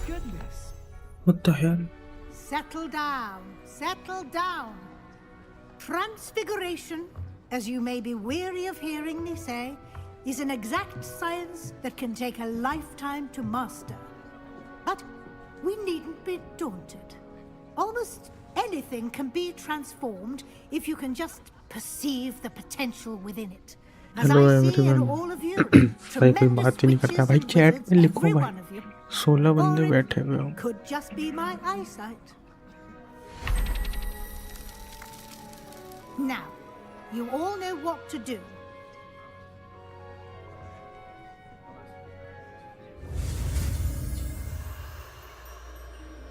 Goodness. What the hell? Settle down. Settle down. Transfiguration, as you may be weary of hearing me say, is an exact science that can take a lifetime to master. But we needn't be daunted. Almost anything can be transformed if you can just perceive the potential within it. As Hello I see in everyone. all of you, भाई कोई tremendous बात ही नहीं करता भाई, witches chat and में wizards, लिखो every भाई. one of you. 16 बंदे Or it बैठे हुए हो. could just be my eyesight. Now, you all know what to do.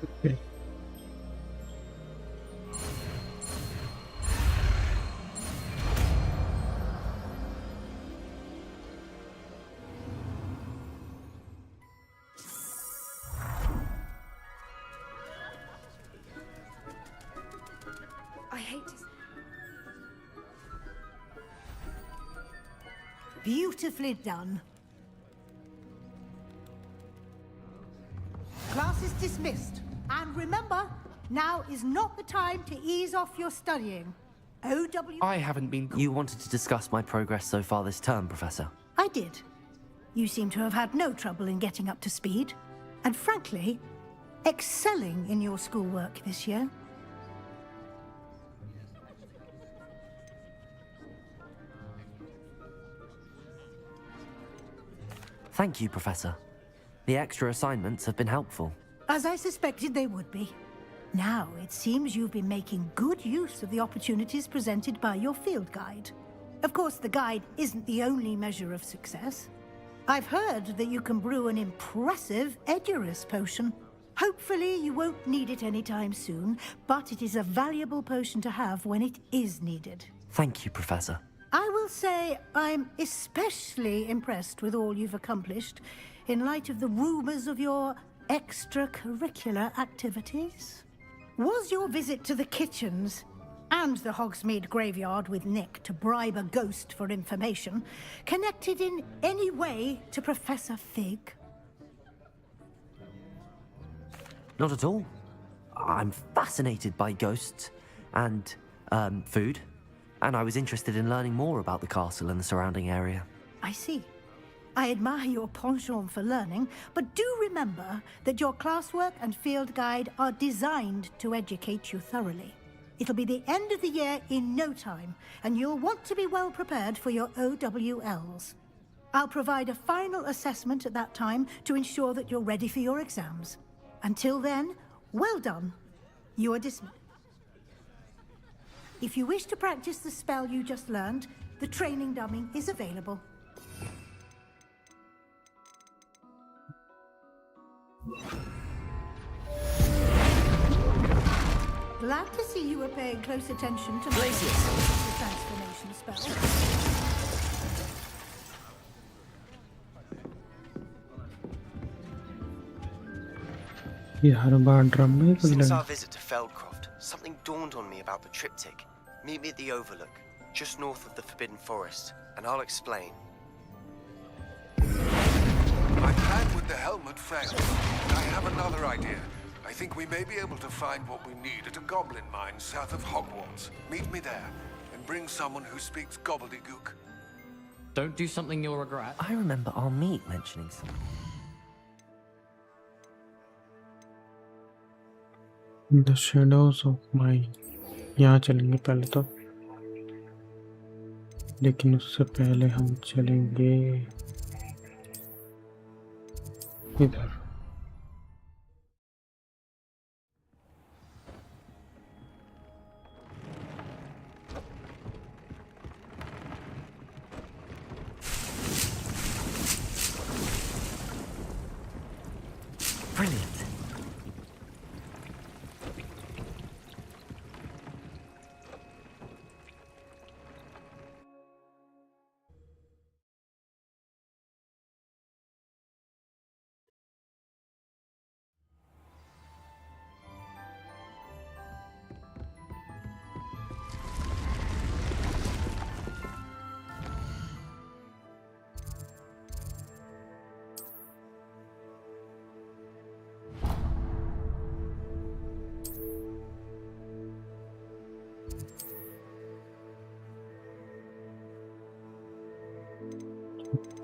Okay. I hate to... Beautifully done. Class is dismissed. And remember, now is not the time to ease off your studying. I haven't been... You wanted to discuss my progress so far this term, Professor. I did. You seem to have had no trouble in getting up to speed. And frankly, excelling in your schoolwork this year. Thank you, Professor. The extra assignments have been helpful. As I suspected they would be. Now, it seems you've been making good use of the opportunities presented by your field guide. Of course, the guide isn't the only measure of success. I've heard that you can brew an impressive Edurus potion. Hopefully, you won't need it anytime soon, but it is a valuable potion to have when it is needed. Thank you, Professor. I will say I'm especially impressed with all you've accomplished in light of the rumors of your extracurricular activities. Was your visit to the kitchens and the Hogsmeade graveyard with Nick to bribe a ghost for information connected in any way to Professor Fig? Not at all. I'm fascinated by ghosts and food, and I was interested in learning more about the castle and the surrounding area. I see. I admire your penchant for learning, but do remember that your classwork and field guide are designed to educate you thoroughly. It'll be the end of the year in no time, and you'll want to be well prepared for your OWLs. I'll provide a final assessment at that time to ensure that you're ready for your exams. Until then, well done. You are dismissed. If you wish to practice the spell you just learned, the training dummy is available. Glad to see you were paying close attention to the transformation spell. Since our visit to Feldcroft, something dawned on me about the triptych. Meet me at the Overlook, just north of the Forbidden Forest, and I'll explain. the helmet failed. I have another idea. I think we may be able to find what we need at a goblin mine south of Hogwarts. Meet me there, and bring someone who speaks gobbledygook. Don't do something you'll regret. I remember our meet mentioning something. The shadows of my यहाँ चलेंगे पहले तो, लेकिन उससे पहले हम चलेंगे इधर. Brilliant.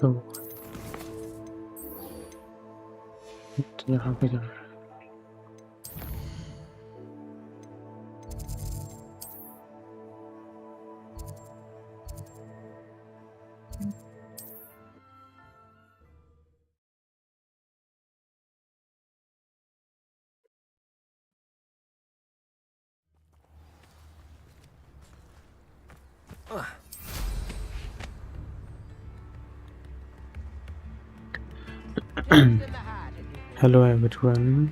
तो यहाँ पे जाना है. Hello everyone.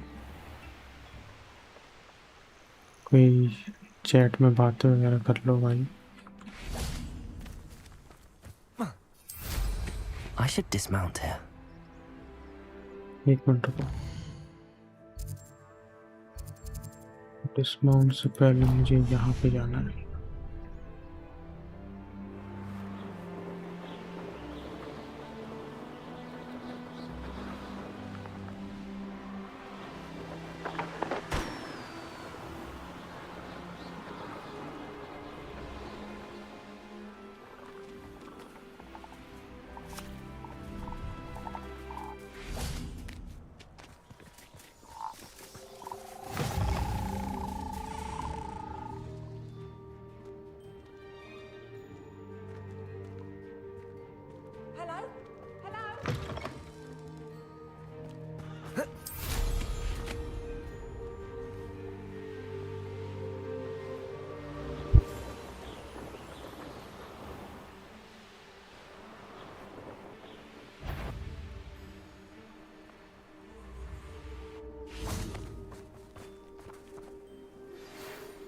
कोई चैट में बातें वगैरह कर लो भाई. I should dismount here. एक मिनट रुको. डिस्माउंट से पहले मुझे यहाँ पे जाना है.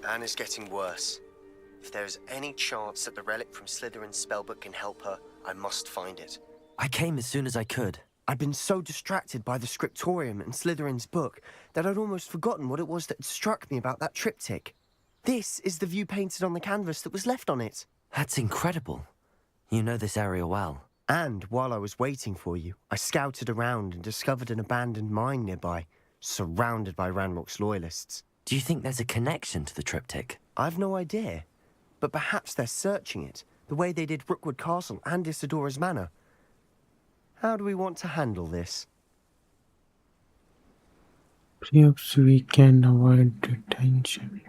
Anne is getting worse. If there is any chance that the relic from Slytherin's spellbook can help her, I must find it. I came as soon as I could. I'd been so distracted by the scriptorium and Slytherin's book that I'd almost forgotten what it was that had struck me about that triptych. This is the view painted on the canvas that was left on it. That's incredible. You know this area well. And while I was waiting for you, I scouted around and discovered an abandoned mine nearby, surrounded by Ranrock's loyalists. Do you think there's a connection to the triptych? I've no idea. But perhaps they're searching it, the way they did Rookwood Castle and Isidora's Manor. How do we want to handle this? Perhaps we can avoid detention.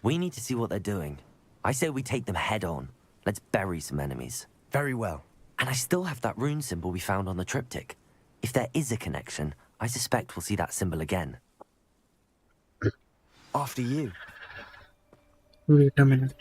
We need to see what they're doing. I say we take them head on. Let's bury some enemies. Very well. And I still have that rune symbol we found on the triptych. If there is a connection, I suspect we'll see that symbol again. After you. Wait a minute.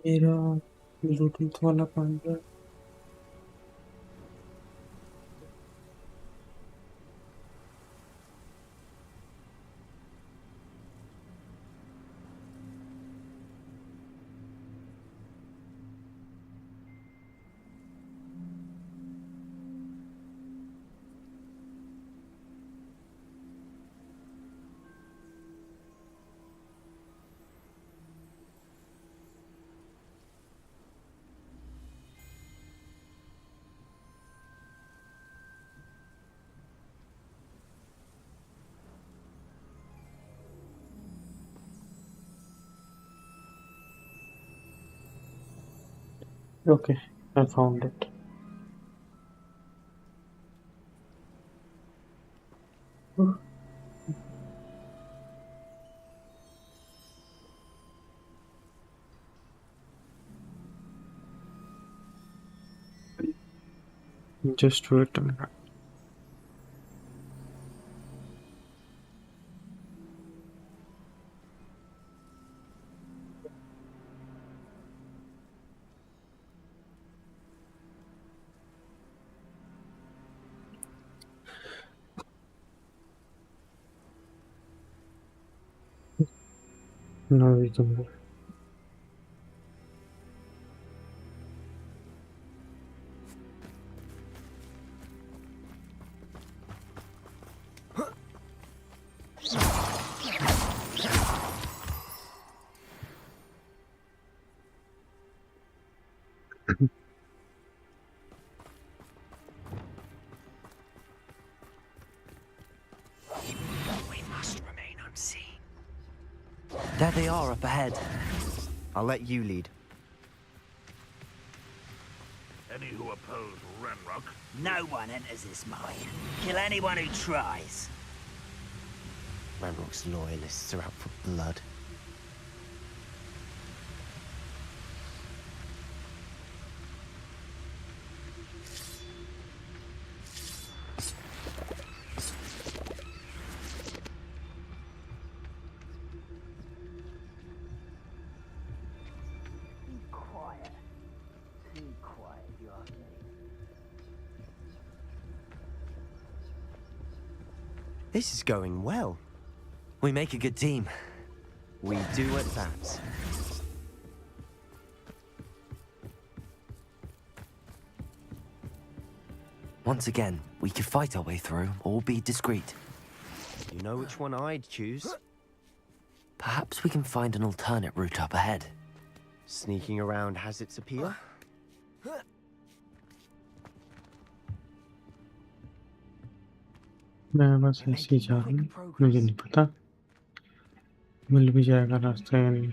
मेरा Bluetooth वाला कौन है? Okay, I found it. Just wait a minute. Now we can move. We must remain unseen. There they are up ahead. I'll let you lead. Any who oppose Renrock? No one enters this mine. Kill anyone who tries. Ranrock's loyalists are out for blood. This is going well. We make a good team. We do at that. Once again, we could fight our way through or be discreet. You know which one I'd choose? Perhaps we can find an alternate route up ahead. Sneaking around has its appeal. मैं बस ऐसे ही जा रहा हूँ, मुझे नहीं पता मिल भी जाएगा रास्ता या नहीं.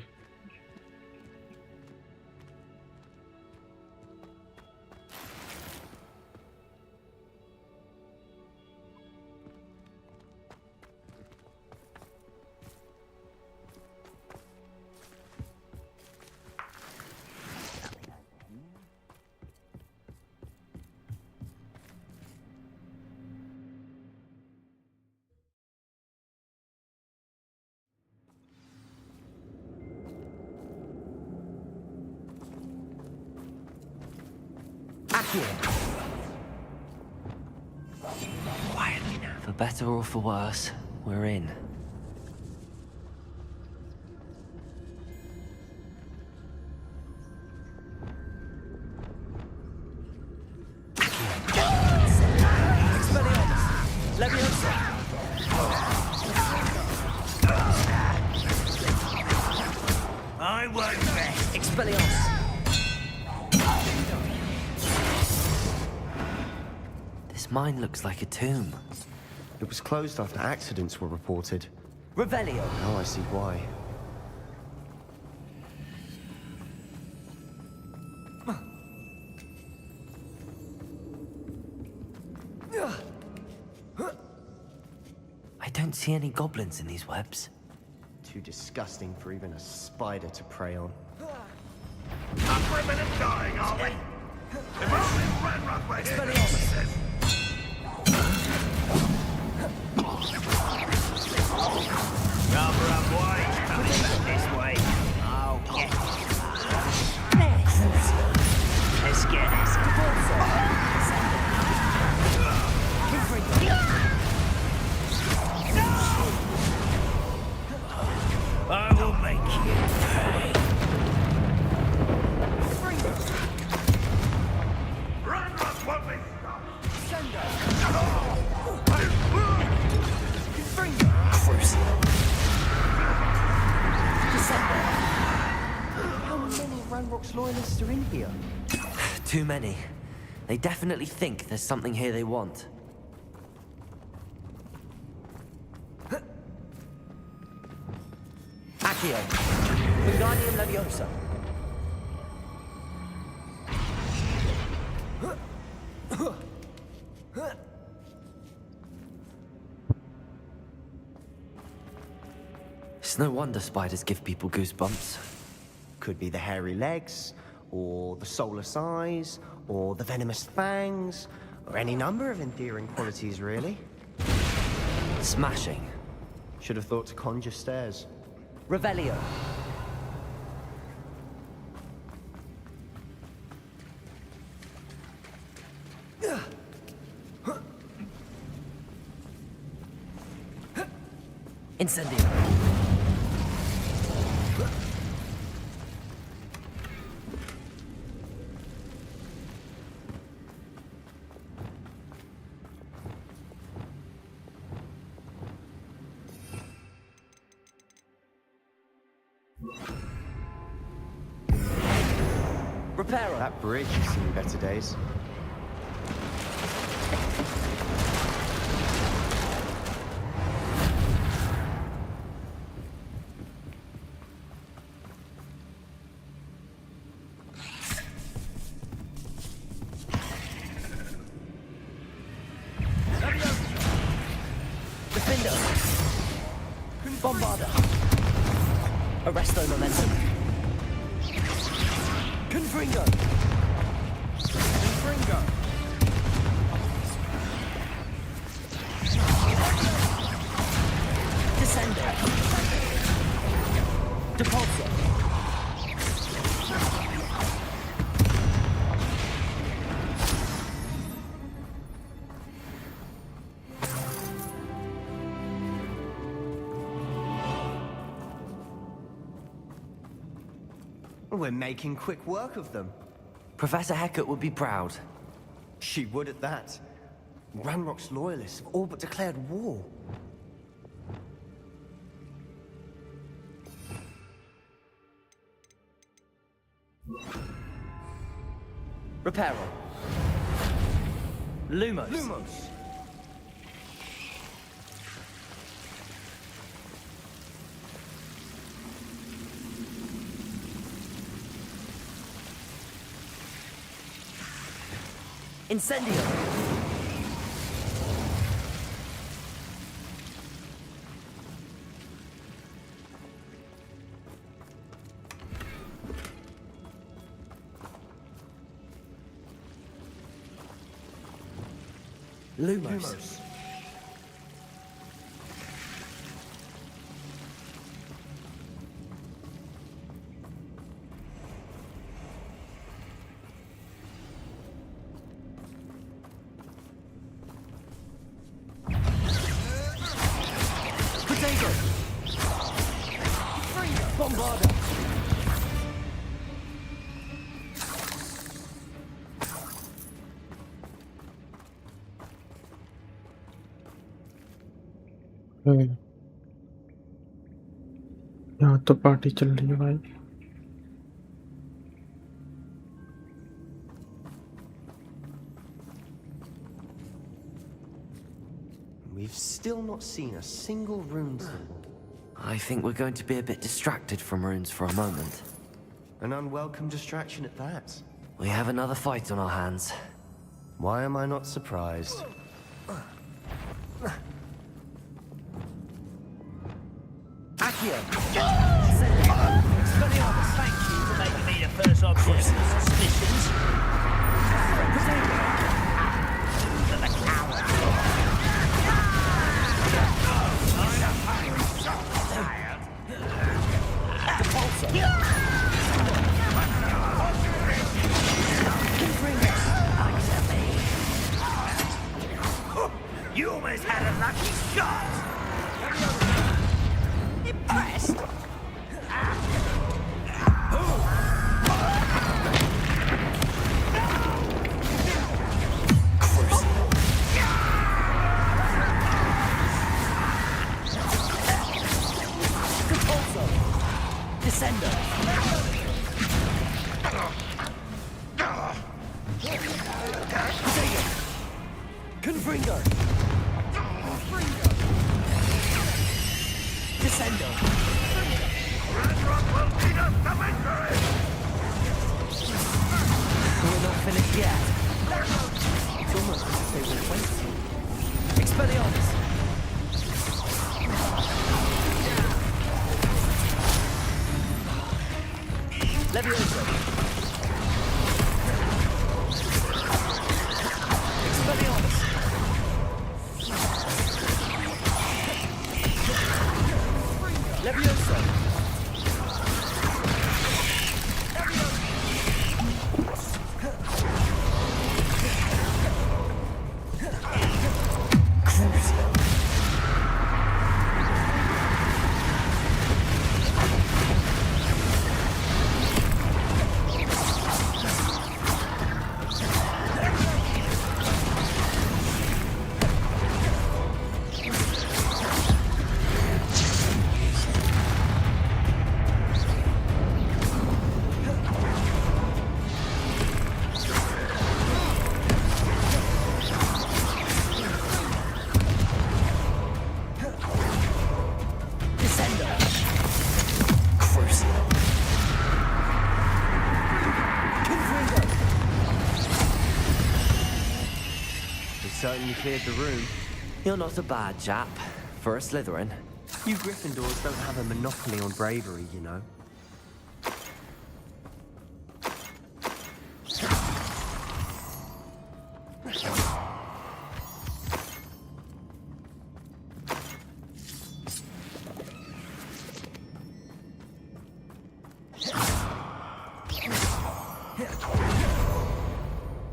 Quietly now. For better or for worse, we're in. I won't rest. Expelliarmus. This mine looks like a tomb. It was closed after accidents were reported. Revelio. Now I see why. I don't see any goblins in these webs. Too disgusting for even a spider to prey on. Not for a minute dying, are we? If only Renrock were here. Rather unwise coming back this way. I'll get you. I will make you pay. Ranrock won't be How many Ranrock's loyalists are in here? Too many. They definitely think there's something here they want. Accio. Wingardium Leviosa. It's no wonder spiders give people goosebumps. Could be the hairy legs, or the soulless eyes, or the venomous fangs, or any number of endearing qualities, really. Smashing. Should have thought to conjure stairs. Revelio. Incendio. Reparo. That bridge has seen better days. Defender. Bombarda. Arresto momentum. Confringo. Confringo. Descender. Depulso. We're making quick work of them. Professor Hecat would be proud. She would at that. Ranrock's loyalists have all but declared war. Reparo. Lumos. Lumos. Incendio. Lumos. Potato. Bombarda. यहाँ तो party चल रही है भाई. We've still not seen a single rune symbol. I think we're going to be a bit distracted from runes for a moment. An unwelcome distraction at that. We have another fight on our hands. Why am I not surprised? Accio. Expelliarmus, thank you for making me the first object of suspicions. To the coward. Depulso. Confringo. always had a lucky shot! Impressed? Descender! Confringo! Descender! We're not finished yet. It's almost as if they were waiting. Expelliarmus! Levioso! Expelliarmus! Levioso! Certainly cleared the room. You're not a bad chap for a Slytherin. You Gryffindors don't have a monopoly on bravery, you know.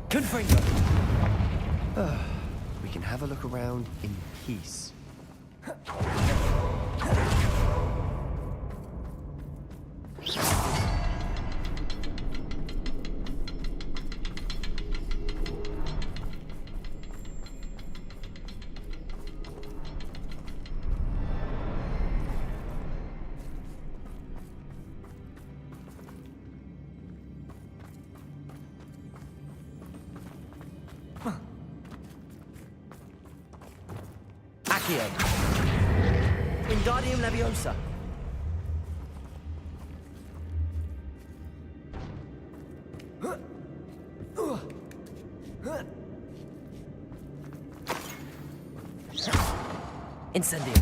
Confringo! We can have a look around in peace. Accio! Wingardium Leviosa! Incendium!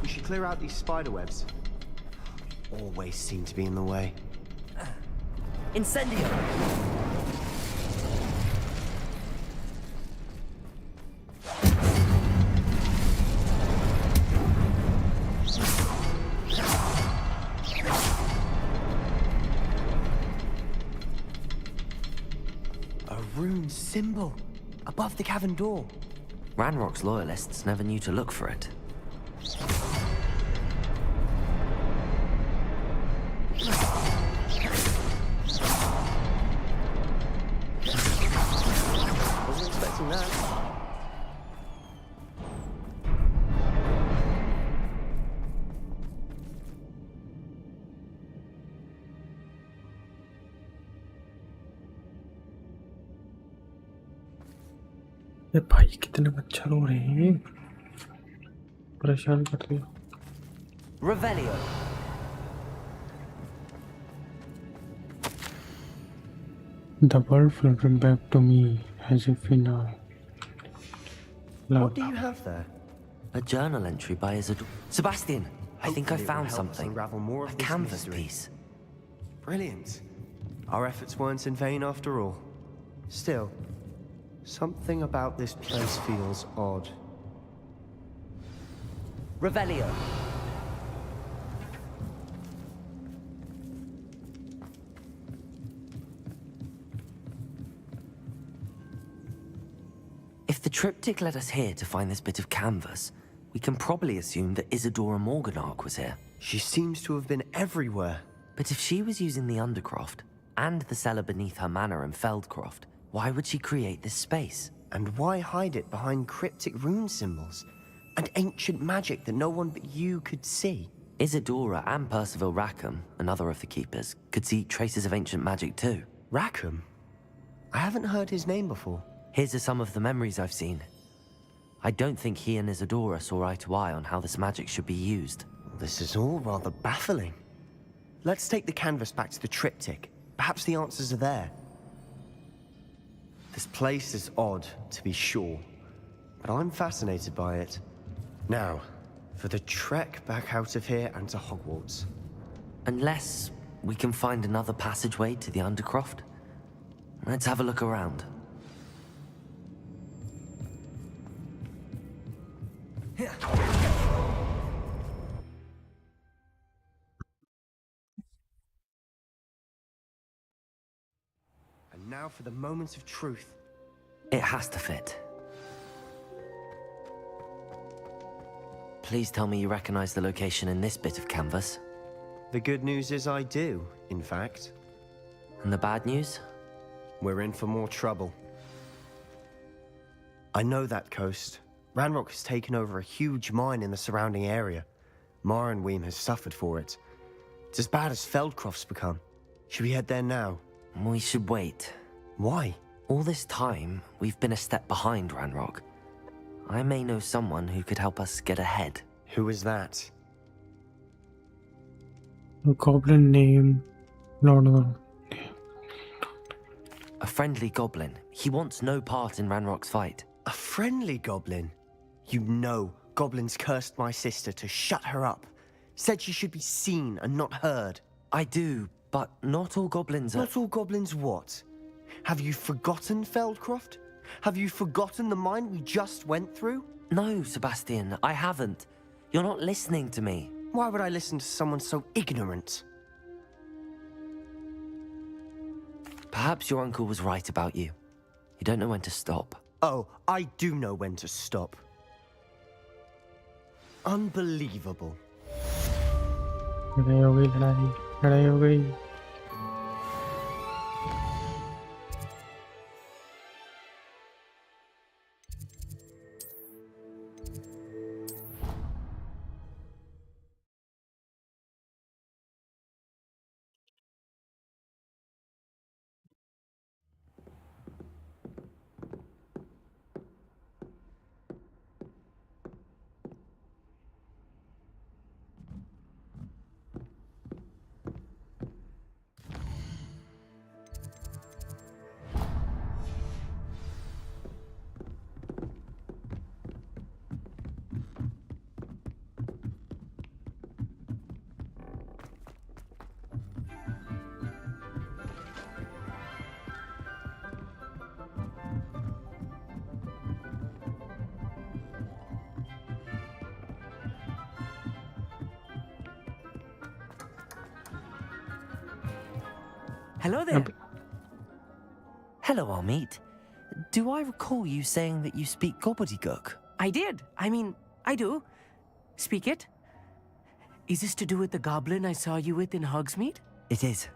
We should clear out these spider webs. Always seem to be in the way. Incendio! A rune symbol above the cavern door. Ranrock's loyalists never knew to look for it. Wasn't expecting that. ये भाई कितने मच्छर हो रहे हैं, परेशान कर दिया। Revelio! The world filtered back to me as if in a What do you have there? A journal entry by Isidore. Sebastian, I think I Hopefully it will found help us something. unravel more of A this canvas mystery. piece. Brilliant. Our efforts weren't in vain after all. Still, something about this place feels odd. Revelio. triptych led us here to find this bit of canvas, we can probably assume that Isadora Morganach was here. She seems to have been everywhere. But if she was using the Undercroft and the cellar beneath her manor in Feldcroft, why would she create this space? And why hide it behind cryptic rune symbols and ancient magic that no one but you could see? Isadora and Percival Rackham, another of the keepers, could see traces of ancient magic too. Rackham? I haven't heard his name before. Here's some of the memories I've seen. I don't think he and Isadora saw eye to eye on how this magic should be used. This is all rather baffling. Let's take the canvas back to the triptych. Perhaps the answers are there. This place is odd, to be sure, but I'm fascinated by it. Now, for the trek back out of here and to Hogwarts. Unless we can find another passageway to the Undercroft. Let's have a look around. And now for the moment of truth. It has to fit. Please tell me you recognize the location in this bit of canvas. The good news is I do, in fact. And the bad news? We're in for more trouble. I know that coast. Ranrock has taken over a huge mine in the surrounding area. Marrenweem has suffered for it. It's as bad as Feldcroft's become. Should we head there now? We should wait. Why? All this time, we've been a step behind Ranrock. I may know someone who could help us get ahead. Who is that? A goblin name, Lord of A friendly goblin. He wants no part in Ranrock's fight. A friendly goblin? You know goblins cursed my sister to shut her up. Said she should be seen and not heard. I do, but not all goblins are... Not all goblins what? Have you forgotten Feldcroft? Have you forgotten the mine we just went through? No, Sebastian, I haven't. You're not listening to me. Why would I listen to someone so ignorant? Perhaps your uncle was right about you. You don't know when to stop. Oh, I do know when to stop. Unbelievable. लड़ाई हो गई, लड़ाई हो गई. Hello there. Hello, Amit. Do I recall you saying that you speak gobbledygook? I did. I mean, I do. Speak it. Is this to do with the goblin I saw you with in Hogsmeade? It is.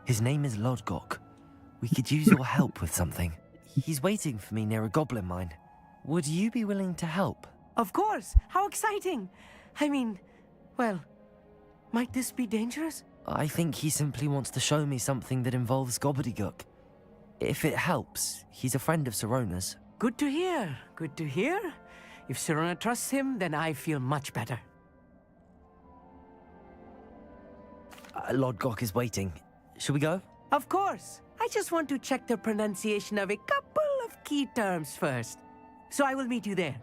His name is Lodgok. We could use your help with something. He's waiting for me near a goblin mine. Would you be willing to help? Of course. How exciting. I mean, well, might this be dangerous? I think he simply wants to show me something that involves gobbledygook. If it helps, he's a friend of Sirona's. Good to hear. Good to hear. If Sirona trusts him, then I feel much better. Lodgok is waiting. Shall we go? Of course. I just want to check the pronunciation of a couple of key terms first. So I will meet you there.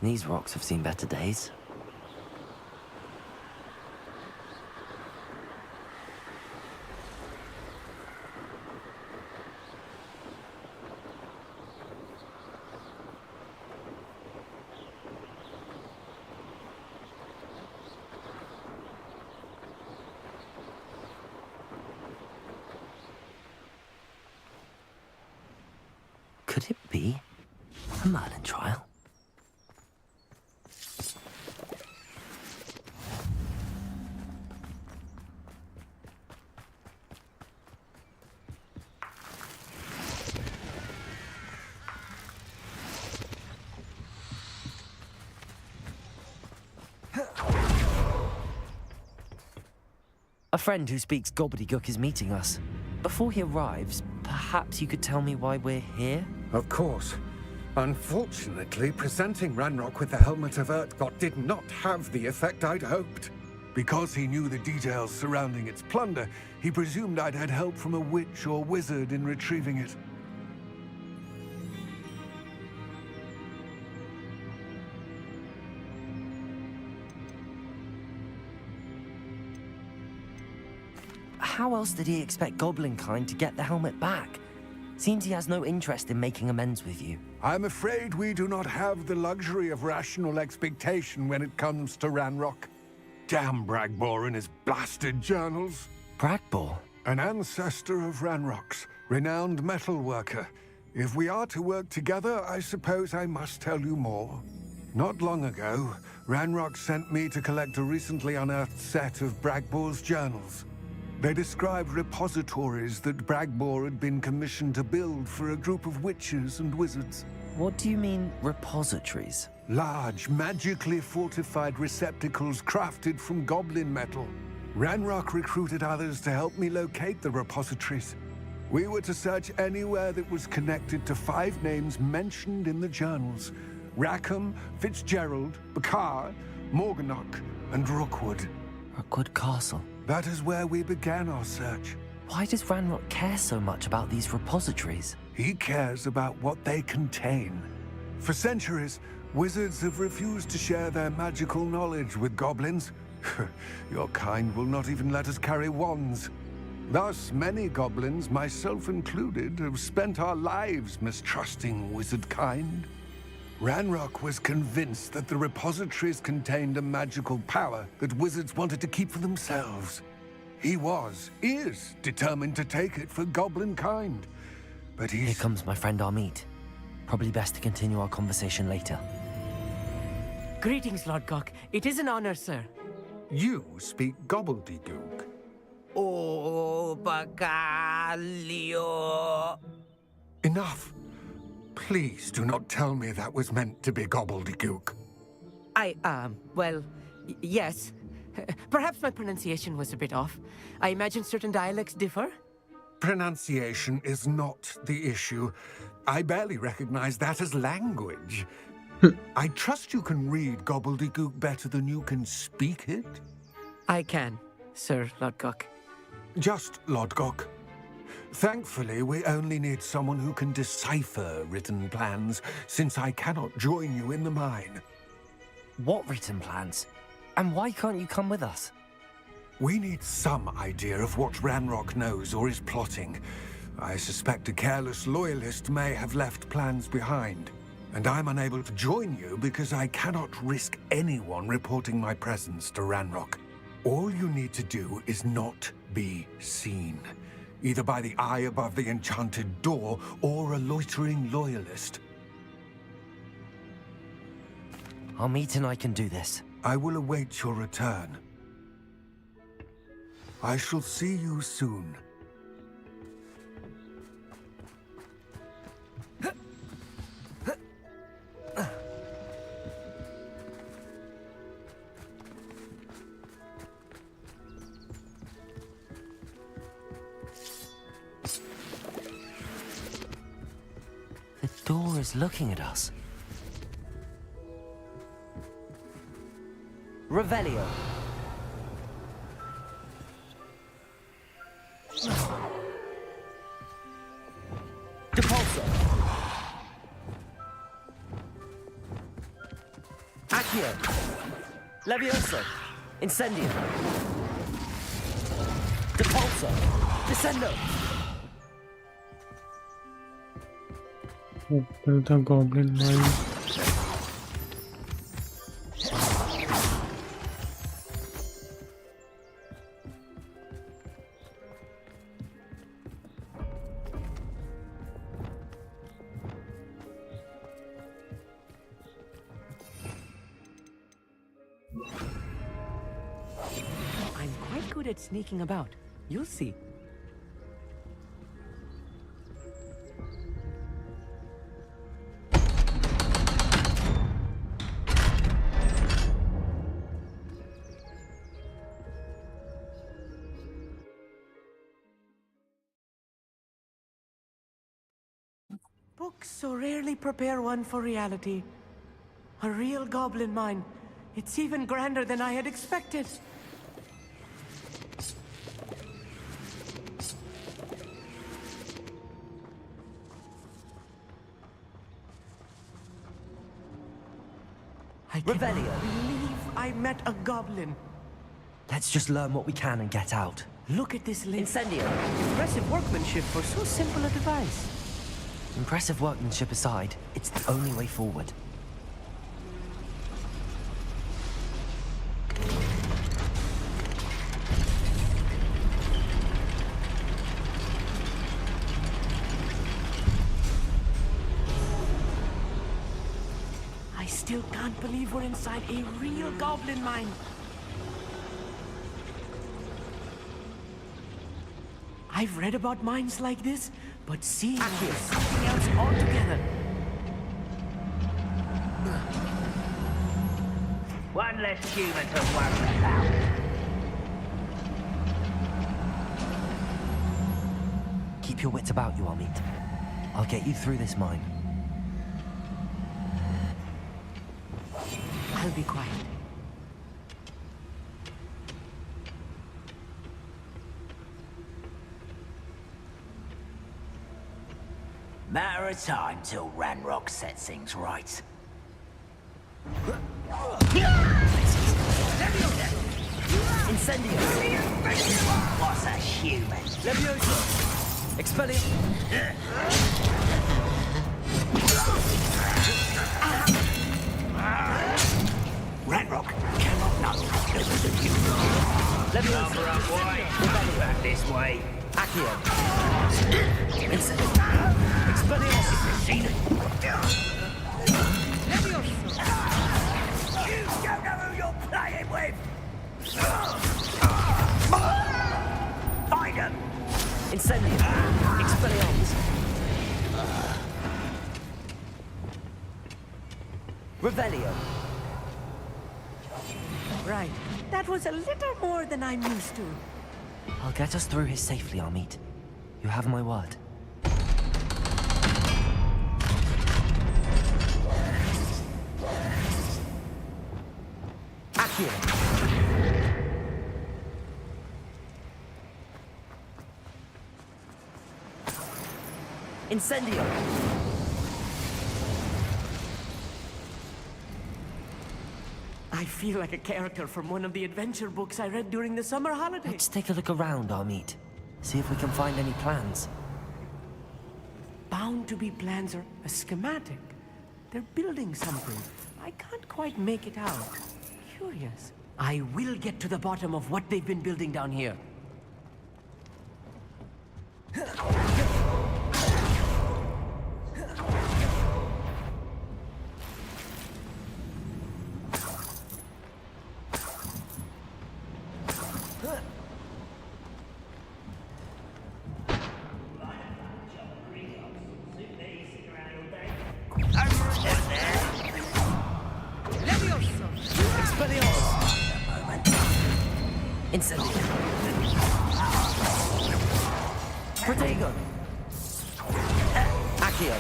These rocks have seen better days. Could it be a Merlin trial? A friend who speaks gobbledygook is meeting us. Before he arrives, perhaps you could tell me why we're here? Of course. Unfortunately, presenting Ranrock with the Helmet of Urtkot did not have the effect I'd hoped. Because he knew the details surrounding its plunder, he presumed I'd had help from a witch or wizard in retrieving it. How else did he expect Goblinkind to get the helmet back? Seems he has no interest in making amends with you. I'm afraid we do not have the luxury of rational expectation when it comes to Ranrock. Damn Bragbor and his blasted journals. Bragbor? An ancestor of Ranrock's, renowned metal worker. If we are to work together, I suppose I must tell you more. Not long ago, Ranrock sent me to collect a recently unearthed set of Bragbor's journals. They described repositories that Bragbor had been commissioned to build for a group of witches and wizards. What do you mean, repositories? Large, magically fortified receptacles crafted from goblin metal. Ranrock recruited others to help me locate the repositories. We were to search anywhere that was connected to 5 names mentioned in the journals: Rackham, Fitzgerald, Bakar, Morganach, and Rookwood. Rookwood Castle. That is where we began our search. Why does Ranrock care so much about these repositories? He cares about what they contain. For centuries, wizards have refused to share their magical knowledge with goblins. Your kind will not even let us carry wands. Thus, many goblins, myself included, have spent our lives mistrusting wizard kind. Ranrock was convinced that the repositories contained a magical power that wizards wanted to keep for themselves. He is determined to take it for goblin kind. But Here comes my friend Amit. Probably best to continue our conversation later. Greetings, Lord Cock. It is an honor, sir. You speak gobbledygook. Oh, Bacalio. Enough. Please do not tell me that was meant to be gobbledygook. Well, yes. Perhaps my pronunciation was a bit off. I imagine certain dialects differ. Pronunciation is not the issue. I barely recognize that as language. I trust you can read gobbledygook better than you can speak it? I can, Sir Lodgok. Just Lodgok. Thankfully, we only need someone who can decipher written plans, since I cannot join you in the mine. What written plans? And why can't you come with us? We need some idea of what Ranrock knows or is plotting. I suspect a careless loyalist may have left plans behind. And I'm unable to join you because I cannot risk anyone reporting my presence to Ranrock. All you need to do is not be seen. Either by the eye above the enchanted door, or a loitering loyalist. Amit and I can do this. I will await your return. I shall see you soon. The door is looking at us. Revelio. Depulso. Accio. Levioso. Incendio. Depulso. Descendo. Open the goblin mine. I'm quite good at sneaking about. You'll see. Books so rarely prepare one for reality. A real goblin mine. It's even grander than I had expected. I cannot believe I met a goblin. Let's just learn what we can and get out. Look at this lid. Incendio. Impressive workmanship for so simple a device. Impressive workmanship aside, it's the only way forward. I still can't believe we're inside a real goblin mine. I've read about mines like this, but seeing it is something else altogether. One less human to worry about. Keep your wits about you, Amit. I'll get you through this mine. I'll be quiet. Matter of time till Ranrock sets things right. Incendio. What's a human? Levioso. Expellium. Ranrock cannot know it was a human. Levioso. Cover up, boy. Back this way. Accio. Incendio. Expelliarmus. Seen it. Levioso. You don't know who you're playing with. Find him. Incendio. Expelliarmus. Revelio. Right. That was a little more than I'm used to. I'll get us through here safely, Amit. You have my word. Accio. Incendio. I feel like a character from one of the adventure books I read during the summer holidays. Let's take a look around, Amit. See if we can find any plans. Bound to be plans or a schematic. They're building something. I can't quite make it out. Curious. I will get to the bottom of what they've been building down here. Incendio. Protego. Accio.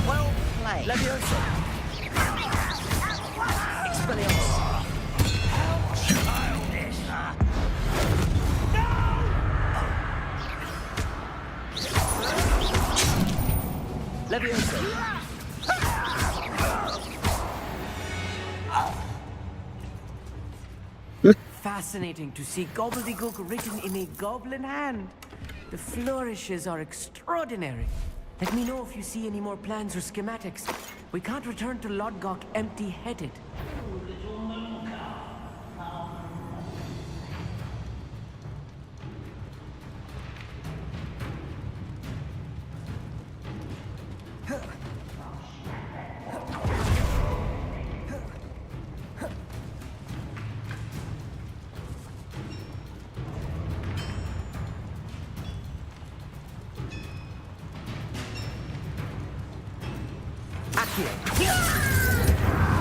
Well played. Levioso. Expelliarmus. How childish. fascinating to see gobbledygook written in a goblin hand. The flourishes are extraordinary. Let me know if you see any more plans or schematics. We can't return to Lodgok empty-headed.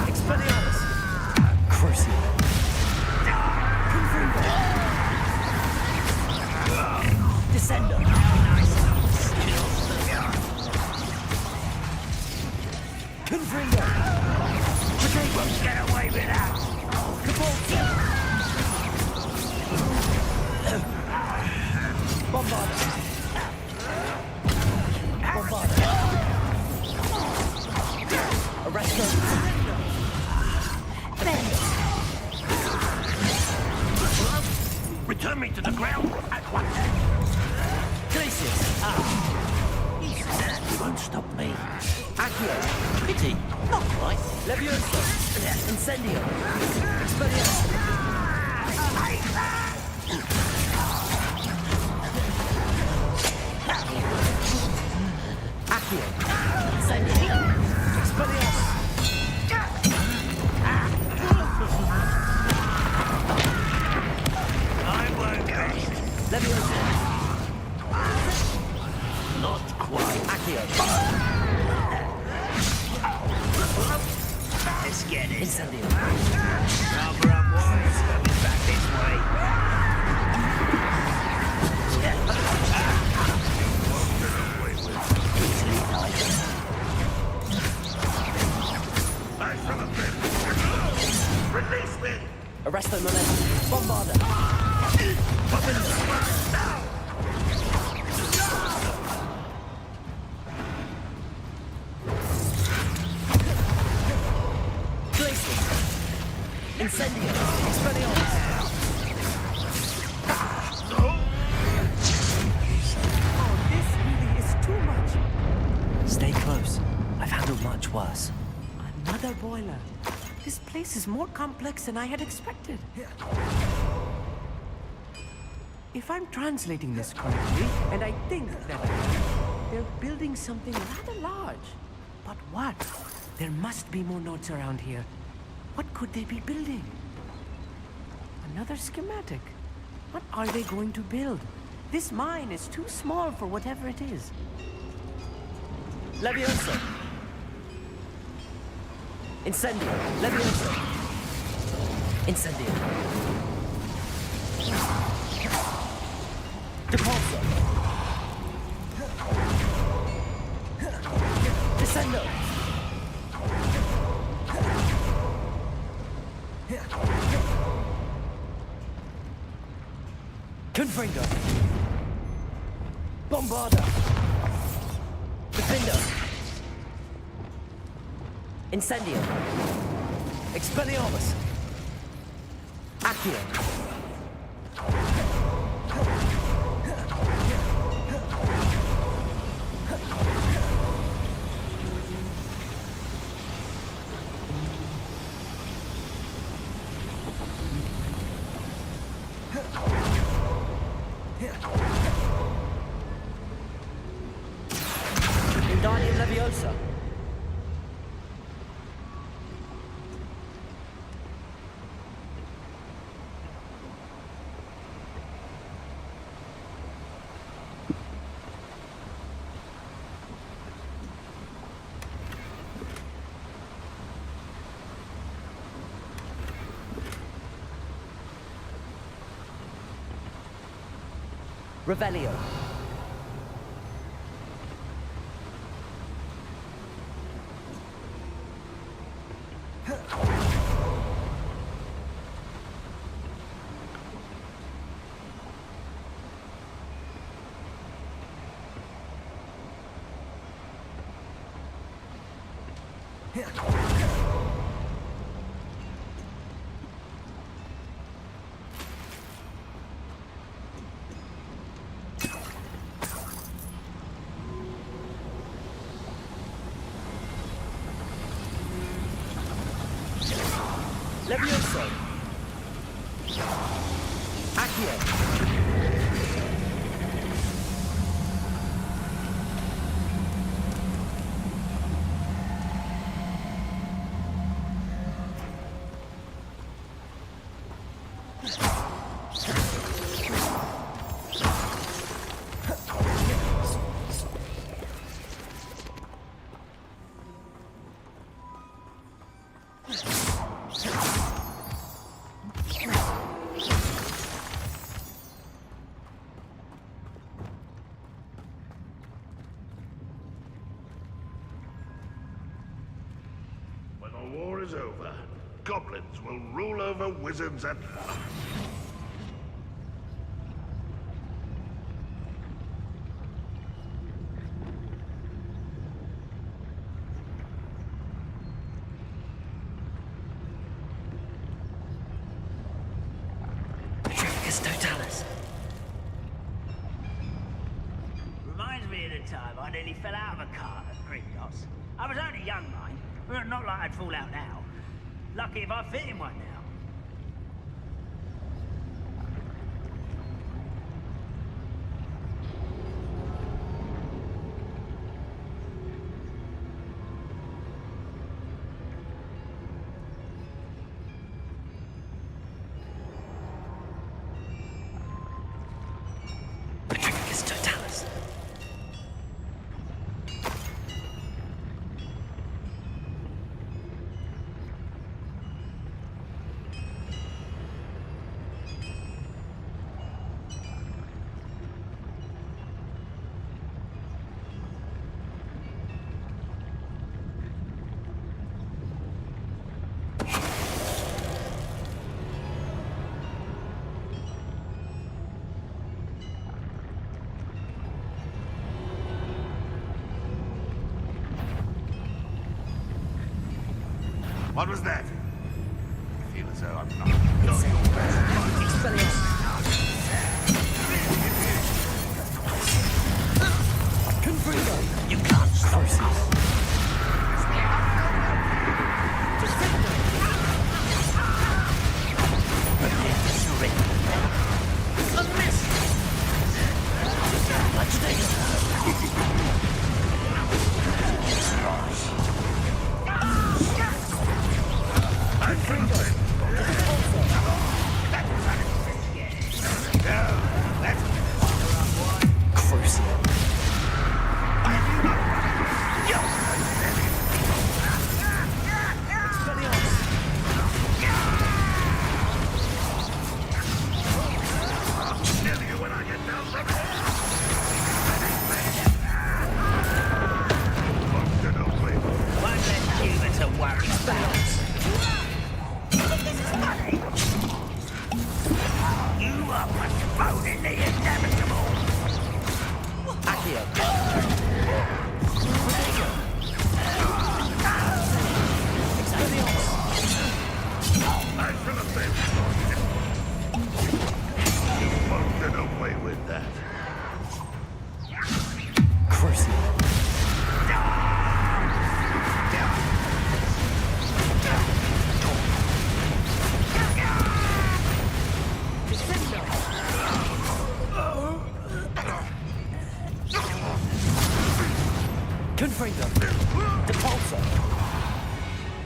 Expelliarmus! Crucio! Descender! Confringo! Potato! Won't get away with that! Cabolta! Bombarda! Bombarda! Arresto! Return me to the ground at once. Glacius! You won't stop me. Accio! Pity! Not quite! Levioso! Incendio! Expelliarmus! Accio! Incendio! Expelliarmus! I won't rest. Levioso! Not quite. Accio! Let's get it. Incendio! Rather unwise coming back this way. Release me! Arresto Momentum! Bombarda! Glacius! Incendio! Expelliarmus! Oh, this really is too much. Stay close. I've handled much worse. Another boiler. This place is more complex than I had expected. If I'm translating this correctly, and I think that they're building something rather large. But what? There must be more notes around here. What could they be building? Another schematic. What are they going to build? This mine is too small for whatever it is. Levioso! Incendio! Levioso! Incendio! Depulso! Descendo! Confringo! Bombarda! Defender! Incendio! Expelliarmus! Accio! Wingardium Leviosa! Revelio. Levioso. Accio. When the war is over, goblins will rule over wizards and... Petrificus totalis. Reminds me of the time I nearly fell out of a cart at Gringotts. I was only young, mind. Well, not like I'd fall out now. Lucky if I fit in one now. Petrificus totalis. What was that? I feel as though I'm not your best. Confringo. You can't stop us.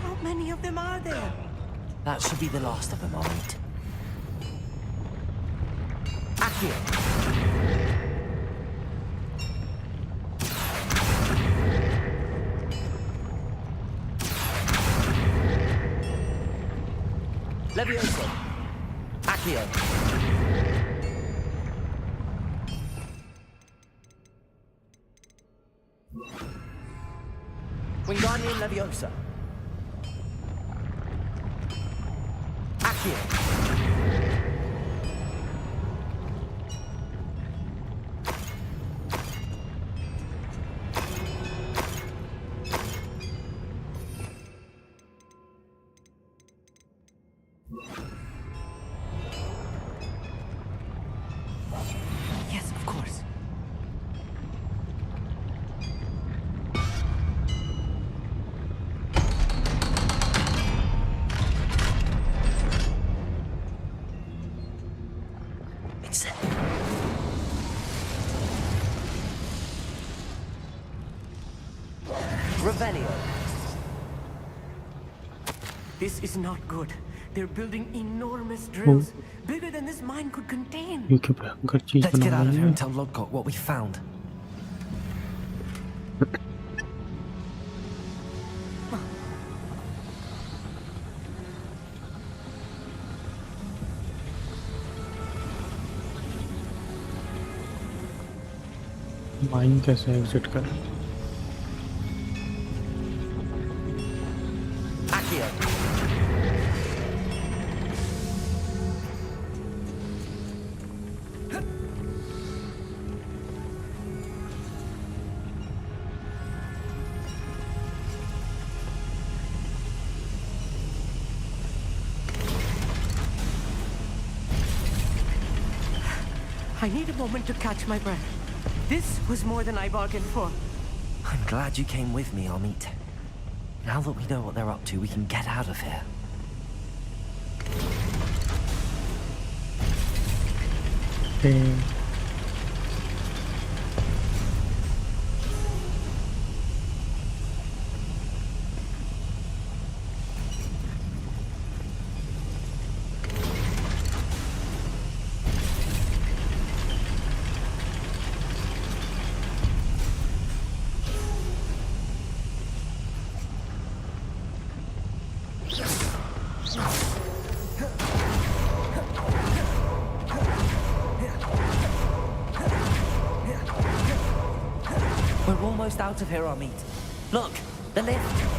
How many of them are there? That should be the last of them, I'll eat. Accio. Levioso. Accio. Wingardium Leviosa. Accio. Yes, of course. This is not good. They're building enormous drills, bigger than this mine could contain. ये क्या भयंकर चीज Let's get बना out of रही here है? and tell Lodgok what we found. Mine कैसे exit करें? Accio. I need a moment to catch my breath. This was more than I bargained for. I'm glad you came with me, Amit. Now that we know what they're up to, we can get out of here. Okay. We're almost out of here, Amit. Look, the lift.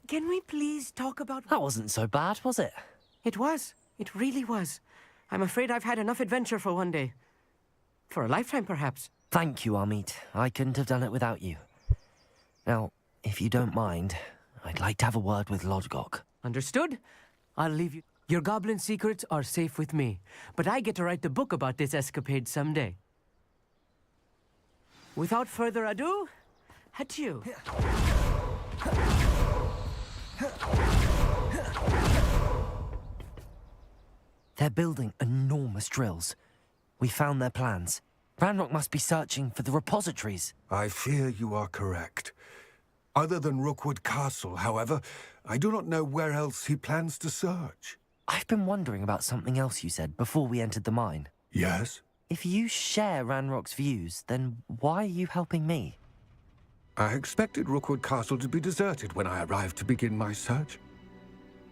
Can we please talk about... That wasn't so bad, was it? It was. It really was. I'm afraid I've had enough adventure for one day. For a lifetime, perhaps. Thank you, Amit. I couldn't have done it without you. Now, if you don't mind, I'd like to have a word with Lodgok. Understood? I'll leave you. Your goblin secrets are safe with me, but I get to write the book about this escapade someday. Without further ado, adieu. They're building enormous drills. We found their plans. Ranrock must be searching for the repositories. I fear you are correct. Other than Rookwood Castle, however, I do not know where else he plans to search. I've been wondering about something else you said before we entered the mine. Yes? If you share Ranrock's views, then why are you helping me? I expected Rookwood Castle to be deserted when I arrived to begin my search.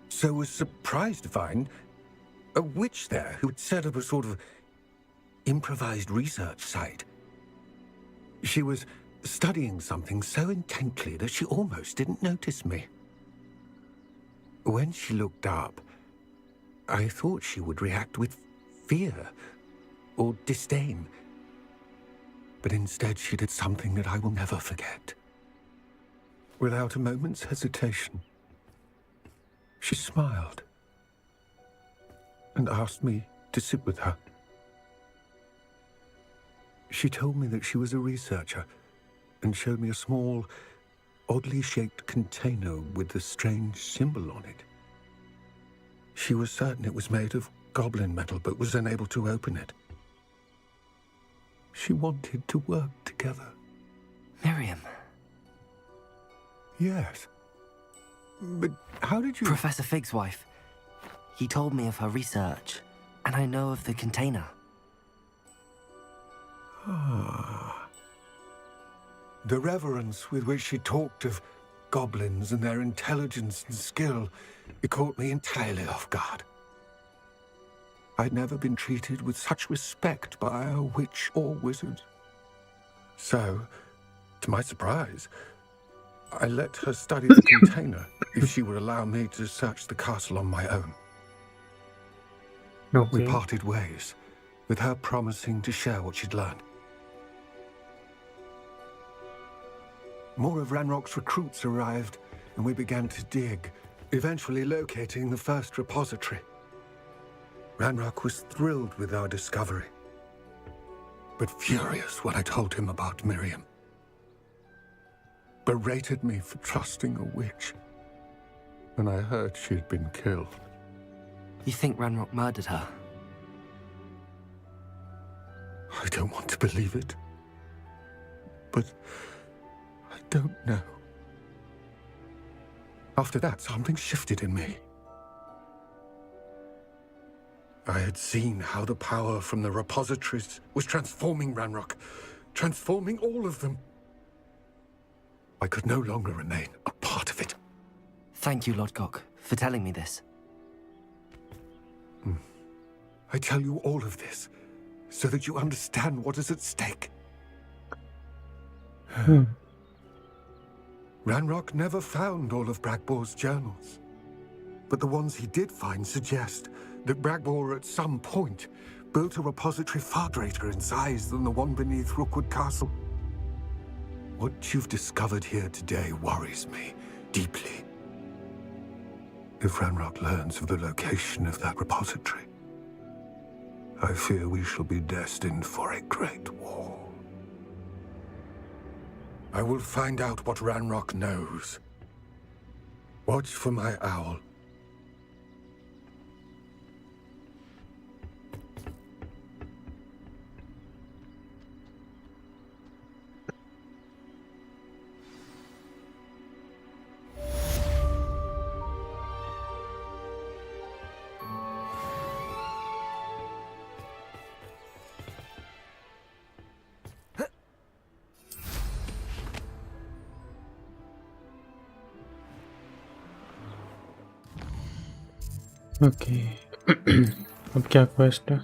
So was surprised to find a witch there who had set up a sort of improvised research site. She was studying something so intently that she almost didn't notice me. When she looked up, I thought she would react with fear or disdain. But instead she did something that I will never forget. Without a moment's hesitation, she smiled and asked me to sit with her. She told me that she was a researcher and showed me a small, oddly shaped container with a strange symbol on it. She was certain it was made of goblin metal, but was unable to open it. She wanted to work together. Miriam. Yes. But how did you... Professor Fig's wife. He told me of her research, and I know of the container. Ah. The reverence with which she talked of goblins and their intelligence and skill, it caught me entirely off guard. I'd never been treated with such respect by a witch or wizard. So, to my surprise, I let her study the container if she would allow me to search the castle on my own. Okay. We parted ways, with her promising to share what she'd learned. More of Ranrock's recruits arrived, and we began to dig, eventually locating the first repository. Ranrock was thrilled with our discovery, but furious when I told him about Miriam. berated me for trusting a witch. And I heard she'd been killed. You think Ranrock murdered her? I don't want to believe it. But I don't know. After that, something shifted in me. I had seen how the power from the repositories was transforming Ranrock, transforming all of them. I could no longer remain a part of it. Thank you, Lodgok, for telling me this. I tell you all of this so that you understand what is at stake. Ranrock never found all of Bragbor's journals, but the ones he did find suggest that Bragbor at some point built a repository far greater in size than the one beneath Rookwood Castle. What you've discovered here today worries me deeply. If Ranrock learns of the location of that repository, I fear we shall be destined for a great war. I will find out what Ranrock knows. Watch for my owl. Okay अब क्या quest है?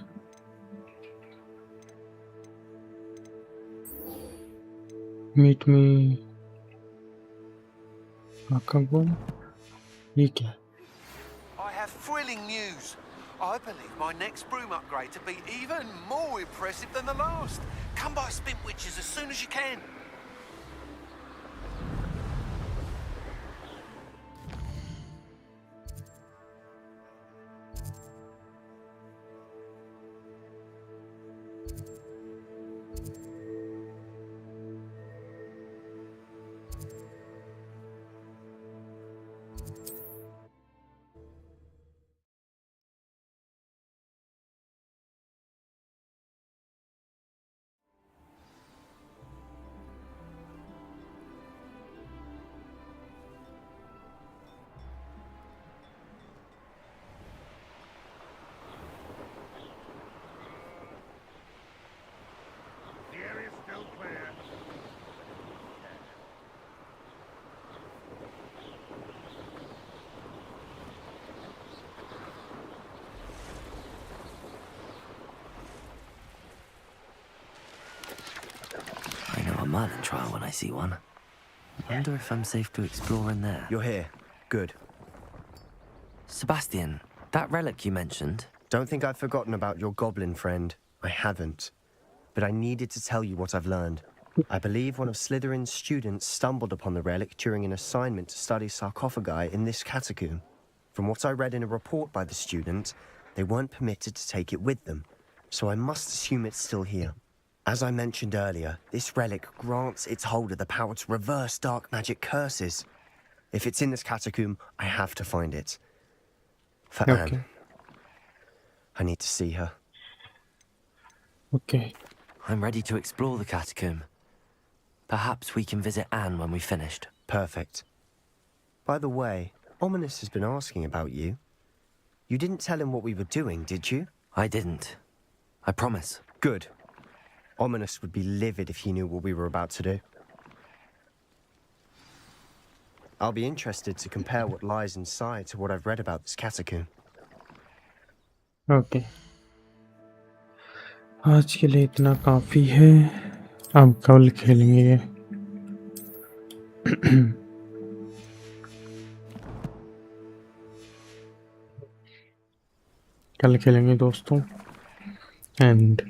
Meet me आकाबो, ये क्या? I have thrilling news. I believe my next broom upgrade to be even more impressive than the last. Come by Spintwitches as soon as you can. Merlin trial when I see one. I wonder if I'm safe to explore in there. You're here. Good. Sebastian, that relic you mentioned... Don't think I've forgotten about your goblin friend. I haven't. But I needed to tell you what I've learned. I believe one of Slytherin's students stumbled upon the relic during an assignment to study sarcophagi in this catacomb. From what I read in a report by the student, they weren't permitted to take it with them, so I must assume it's still here. As I mentioned earlier, this relic grants its holder the power to reverse dark magic curses. If it's in this catacomb, I have to find it. For Anne. I need to see her. Okay. I'm ready to explore the catacomb. Perhaps we can visit Anne when we've finished. Perfect. By the way, Ominous has been asking about you. You didn't tell him what we were doing, did you? I didn't. I promise. Good. Ominous would be livid if he knew what we were about to do. I'll be interested to compare what lies inside to what I've read about this catacomb. Okay. आज के लिए इतना काफी है. अब कल खेलेंगे. कल खेलेंगे दोस्तों. And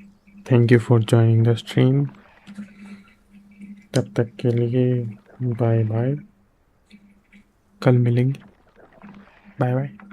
thank you for joining the stream. तब तक के लिए बाय बाय. कल मिलेंगे. Bye bye.